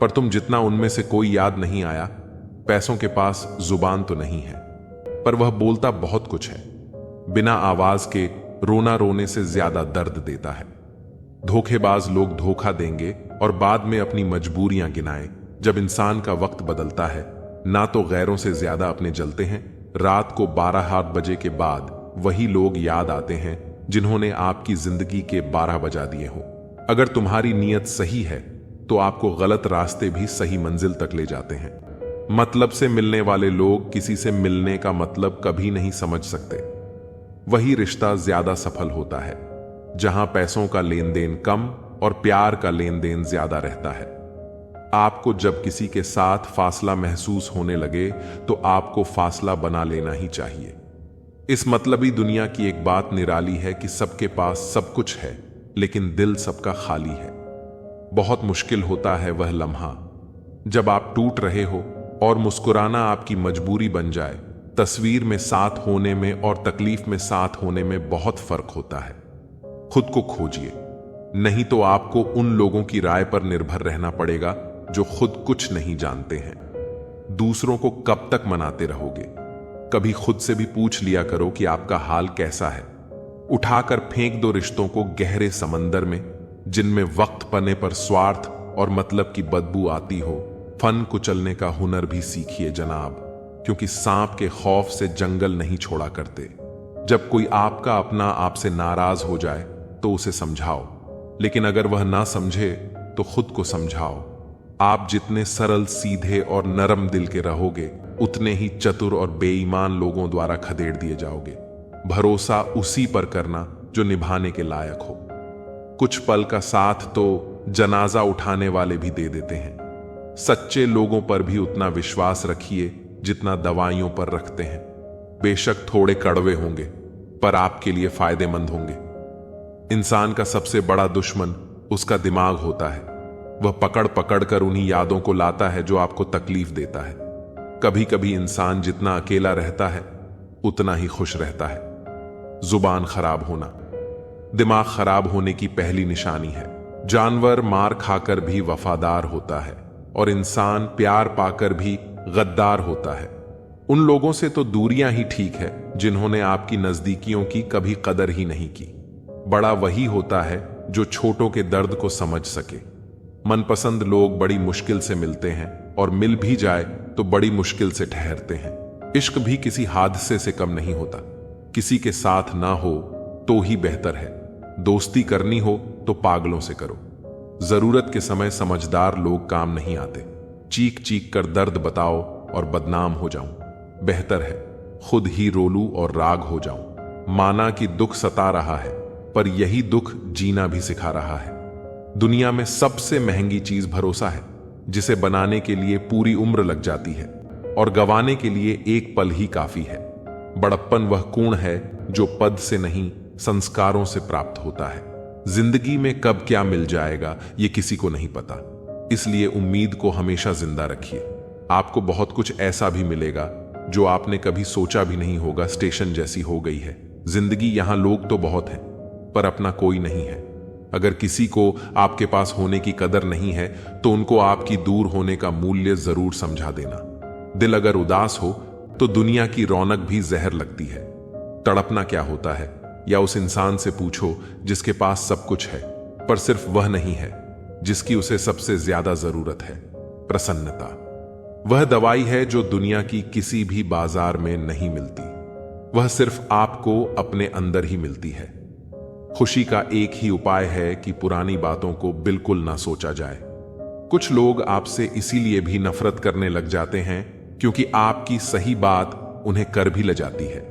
पर तुम जितना उनमें से कोई याद नहीं आया। पैसों के पास जुबान तो नहीं है, पर वह बोलता बहुत कुछ है। बिना आवाज के रोना रोने से ज्यादा दर्द देता है। धोखेबाज लोग धोखा देंगे और बाद में अपनी मजबूरियां गिनाए। जब इंसान का वक्त बदलता है, ना तो गैरों से ज्यादा अपने जलते हैं। रात को 12 बजे के बाद वही लोग याद आते हैं जिन्होंने आपकी जिंदगी के 12 बजा दिए हो। अगर तुम्हारी नीयत सही है तो आपको गलत रास्ते भी सही मंजिल तक ले जाते हैं। मतलब से मिलने वाले लोग किसी से मिलने का मतलब कभी नहीं समझ सकते। वही रिश्ता ज्यादा सफल होता है जहां पैसों का लेन देन कम और प्यार का लेन देन ज्यादा रहता है। आपको जब किसी के साथ फासला महसूस होने लगे तो आपको फासला बना लेना ही चाहिए। इस मतलबी दुनिया की एक बात निराली है कि सबके पास सब कुछ है, लेकिन दिल सबका खाली है। बहुत मुश्किल होता है वह लम्हा जब आप टूट रहे हो और मुस्कुराना आपकी मजबूरी बन जाए। तस्वीर में साथ होने में और तकलीफ में साथ होने में बहुत फर्क होता है। खुद को खोजिए, नहीं तो आपको उन लोगों की राय पर निर्भर रहना पड़ेगा जो खुद कुछ नहीं जानते हैं। दूसरों को कब तक मनाते रहोगे? कभी खुद से भी पूछ लिया करो कि आपका हाल कैसा है। उठाकर फेंक दो रिश्तों को गहरे समंदर में, जिनमें वक्त पने पर स्वार्थ और मतलब की बदबू आती हो। फन कुचलने का हुनर भी सीखिए जनाब, क्योंकि सांप के खौफ से जंगल नहीं छोड़ा करते। जब कोई आपका अपना आपसे नाराज हो जाए तो उसे समझाओ, लेकिन अगर वह ना समझे तो खुद को समझाओ। आप जितने सरल, सीधे और नरम दिल के रहोगे, उतने ही चतुर और बेईमान लोगों द्वारा खदेड़ दिए जाओगे। भरोसा उसी पर करना जो निभाने के लायक हो। कुछ पल का साथ तो जनाजा उठाने वाले भी दे देते हैं। सच्चे लोगों पर भी उतना विश्वास रखिए जितना दवाइयों पर रखते हैं। बेशक थोड़े कड़वे होंगे, पर आपके लिए फायदेमंद होंगे। इंसान का सबसे बड़ा दुश्मन उसका दिमाग होता है। वह पकड़ पकड़ कर उन्हीं यादों को लाता है जो आपको तकलीफ देता है। कभी कभी इंसान जितना अकेला रहता है उतना ही खुश रहता है। जुबान खराब होना दिमाग खराब होने की पहली निशानी है। जानवर मार खाकर भी वफादार होता है और इंसान प्यार पाकर भी गद्दार होता है। उन लोगों से तो दूरियां ही ठीक है जिन्होंने आपकी नजदीकियों की कभी कदर ही नहीं की। बड़ा वही होता है जो छोटों के दर्द को समझ सके। मनपसंद लोग बड़ी मुश्किल से मिलते हैं और मिल भी जाए तो बड़ी मुश्किल से ठहरते हैं। इश्क भी किसी हादसे से कम नहीं होता। किसी के साथ ना हो तो ही बेहतर है। दोस्ती करनी हो तो पागलों से करो। जरूरत के समय समझदार लोग काम नहीं आते। चीख चीख कर दर्द बताओ और बदनाम हो जाऊं, बेहतर है खुद ही रोलूं और राग हो जाऊं। माना कि दुख सता रहा है, पर यही दुख जीना भी सिखा रहा है। दुनिया में सबसे महंगी चीज भरोसा है, जिसे बनाने के लिए पूरी उम्र लग जाती है और गंवाने के लिए एक पल ही काफी है। बड़प्पन वह गुण है जो पद से नहीं, संस्कारों से प्राप्त होता है। जिंदगी में कब क्या मिल जाएगा ये किसी को नहीं पता, इसलिए उम्मीद को हमेशा जिंदा रखिए। आपको बहुत कुछ ऐसा भी मिलेगा जो आपने कभी सोचा भी नहीं होगा। स्टेशन जैसी हो गई है जिंदगी। यहां लोग तो बहुत हैं, पर अपना कोई नहीं है। अगर किसी को आपके पास होने की कदर नहीं है तो उनको आपकी दूर होने का मूल्य जरूर समझा देना। दिल अगर उदास हो तो दुनिया की रौनक भी जहर लगती है। तड़पना क्या होता है, या उस इंसान से पूछो जिसके पास सब कुछ है, पर सिर्फ वह नहीं है जिसकी उसे सबसे ज्यादा जरूरत है। प्रसन्नता वह दवाई है जो दुनिया की किसी भी बाजार में नहीं मिलती। वह सिर्फ आपको अपने अंदर ही मिलती है। खुशी का एक ही उपाय है कि पुरानी बातों को बिल्कुल ना सोचा जाए। कुछ लोग आपसे इसीलिए भी नफरत करने लग जाते हैं क्योंकि आपकी सही बात उन्हें कर भी ले जाती है।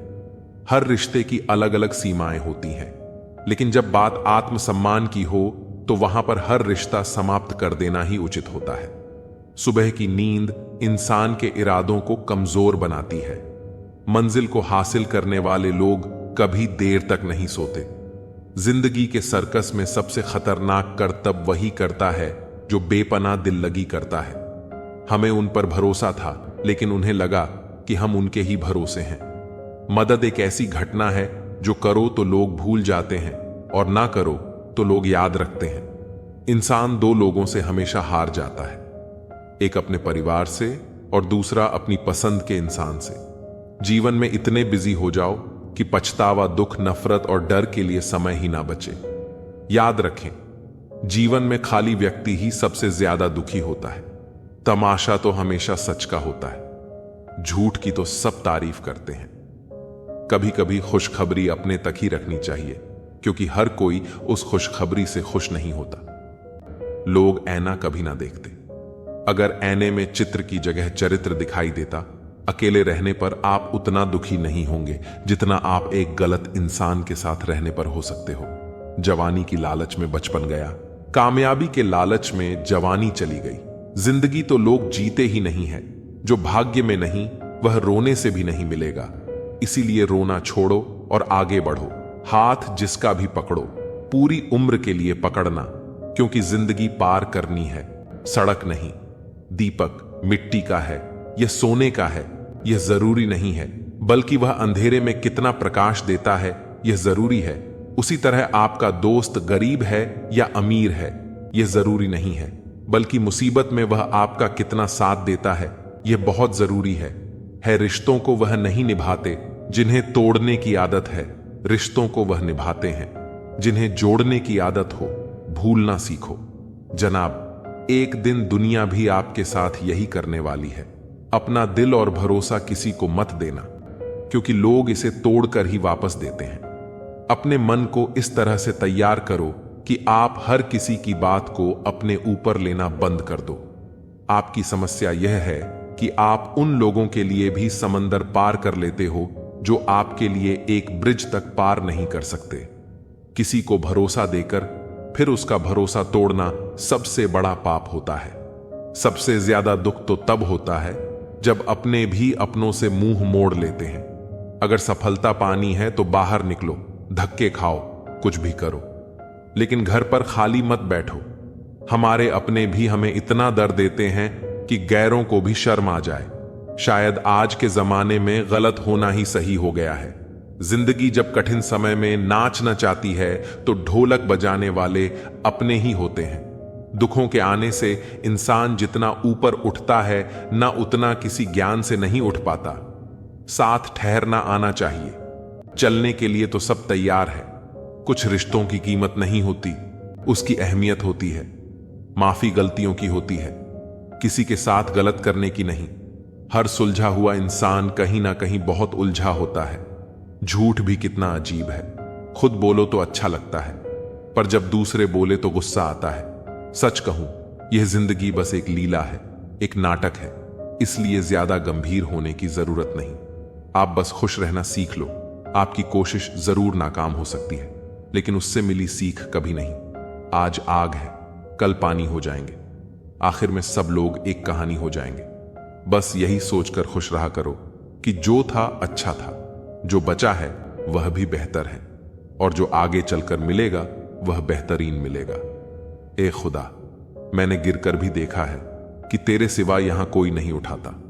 हर रिश्ते की अलग अलग सीमाएं होती हैं, लेकिन जब बात आत्मसम्मान की हो तो वहां पर हर रिश्ता समाप्त कर देना ही उचित होता है। सुबह की नींद इंसान के इरादों को कमजोर बनाती है। मंजिल को हासिल करने वाले लोग कभी देर तक नहीं सोते। जिंदगी के सर्कस में सबसे खतरनाक करतब वही करता है जो बेपनाह दिल लगी करता है। हमें उन पर भरोसा था, लेकिन उन्हें लगा कि हम उनके ही भरोसे हैं। मदद एक ऐसी घटना है जो करो तो लोग भूल जाते हैं और ना करो तो लोग याद रखते हैं। इंसान दो लोगों से हमेशा हार जाता है, एक अपने परिवार से और दूसरा अपनी पसंद के इंसान से। जीवन में इतने बिजी हो जाओ कि पछतावा, दुख, नफरत और डर के लिए समय ही ना बचे। याद रखें, जीवन में खाली व्यक्ति ही सबसे ज्यादा दुखी होता है। तमाशा तो हमेशा सच का होता है, झूठ की तो सब तारीफ करते हैं। कभी कभी खुशखबरी अपने तक ही रखनी चाहिए, क्योंकि हर कोई उस खुशखबरी से खुश नहीं होता। लोग ऐना कभी ना देखते। अगर ऐने में चित्र की जगह चरित्र दिखाई देता, अकेले रहने पर आप उतना दुखी नहीं होंगे जितना आप एक गलत इंसान के साथ रहने पर हो सकते हो। जवानी की लालच में बचपन गया, कामयाबी के लालच में जवानी चली गई। जिंदगी तो लोग जीते ही नहीं है। जो भाग्य में नहीं वह रोने से भी नहीं मिलेगा। इसीलिए रोना छोड़ो और आगे बढ़ो। हाथ जिसका भी पकड़ो, पूरी उम्र के लिए पकड़ना, क्योंकि जिंदगी पार करनी है, सड़क नहीं। दीपक मिट्टी का है, यह सोने का है, यह जरूरी नहीं है बल्कि वह अंधेरे में कितना प्रकाश देता है यह जरूरी है। उसी तरह आपका दोस्त गरीब है या अमीर है यह जरूरी नहीं है, बल्कि मुसीबत में वह आपका कितना साथ देता है यह बहुत जरूरी है। रिश्तों को वह नहीं निभाते जिन्हें तोड़ने की आदत है, रिश्तों को वह निभाते हैं जिन्हें जोड़ने की आदत हो। भूलना सीखो जनाब, एक दिन दुनिया भी आपके साथ यही करने वाली है। अपना दिल और भरोसा किसी को मत देना, क्योंकि लोग इसे तोड़कर ही वापस देते हैं। अपने मन को इस तरह से तैयार करो कि आप हर किसी की बात को अपने ऊपर लेना बंद कर दो। आपकी समस्या यह है कि आप उन लोगों के लिए भी समंदर पार कर लेते हो जो आपके लिए एक ब्रिज तक पार नहीं कर सकते। किसी को भरोसा देकर फिर उसका भरोसा तोड़ना सबसे बड़ा पाप होता है। सबसे ज्यादा दुख तो तब होता है जब अपने भी अपनों से मुंह मोड़ लेते हैं। अगर सफलता पानी है तो बाहर निकलो, धक्के खाओ, कुछ भी करो, लेकिन घर पर खाली मत बैठो। हमारे अपने भी हमें इतना दर्द देते हैं कि गैरों को भी शर्म आ जाए। शायद आज के जमाने में गलत होना ही सही हो गया है। जिंदगी जब कठिन समय में नाचना चाहती है तो ढोलक बजाने वाले अपने ही होते हैं। दुखों के आने से इंसान जितना ऊपर उठता है ना उतना किसी ज्ञान से नहीं उठ पाता। साथ ठहरना आना चाहिए। चलने के लिए तो सब तैयार है। कुछ रिश्तों की कीमत नहीं होती, उसकी अहमियत होती है। माफी गलतियों की होती है, किसी के साथ गलत करने की नहीं। हर सुलझा हुआ इंसान कहीं ना कहीं बहुत उलझा होता है। झूठ भी कितना अजीब है। खुद बोलो तो अच्छा लगता है, पर जब दूसरे बोले तो गुस्सा आता है। सच कहूं, यह जिंदगी बस एक लीला है, एक नाटक है, इसलिए ज्यादा गंभीर होने की जरूरत नहीं। आप बस खुश रहना सीख लो। आपकी कोशिश जरूर नाकाम हो सकती है, लेकिन उससे मिली सीख कभी नहीं। आज आग है, कल पानी हो जाएंगे, आखिर में सब लोग एक कहानी हो जाएंगे। बस यही सोचकर खुश रहा करो कि जो था अच्छा था, जो बचा है वह भी बेहतर है, और जो आगे चलकर मिलेगा वह बेहतरीन मिलेगा। ए खुदा, मैंने गिरकर भी देखा है कि तेरे सिवा यहां कोई नहीं उठाता।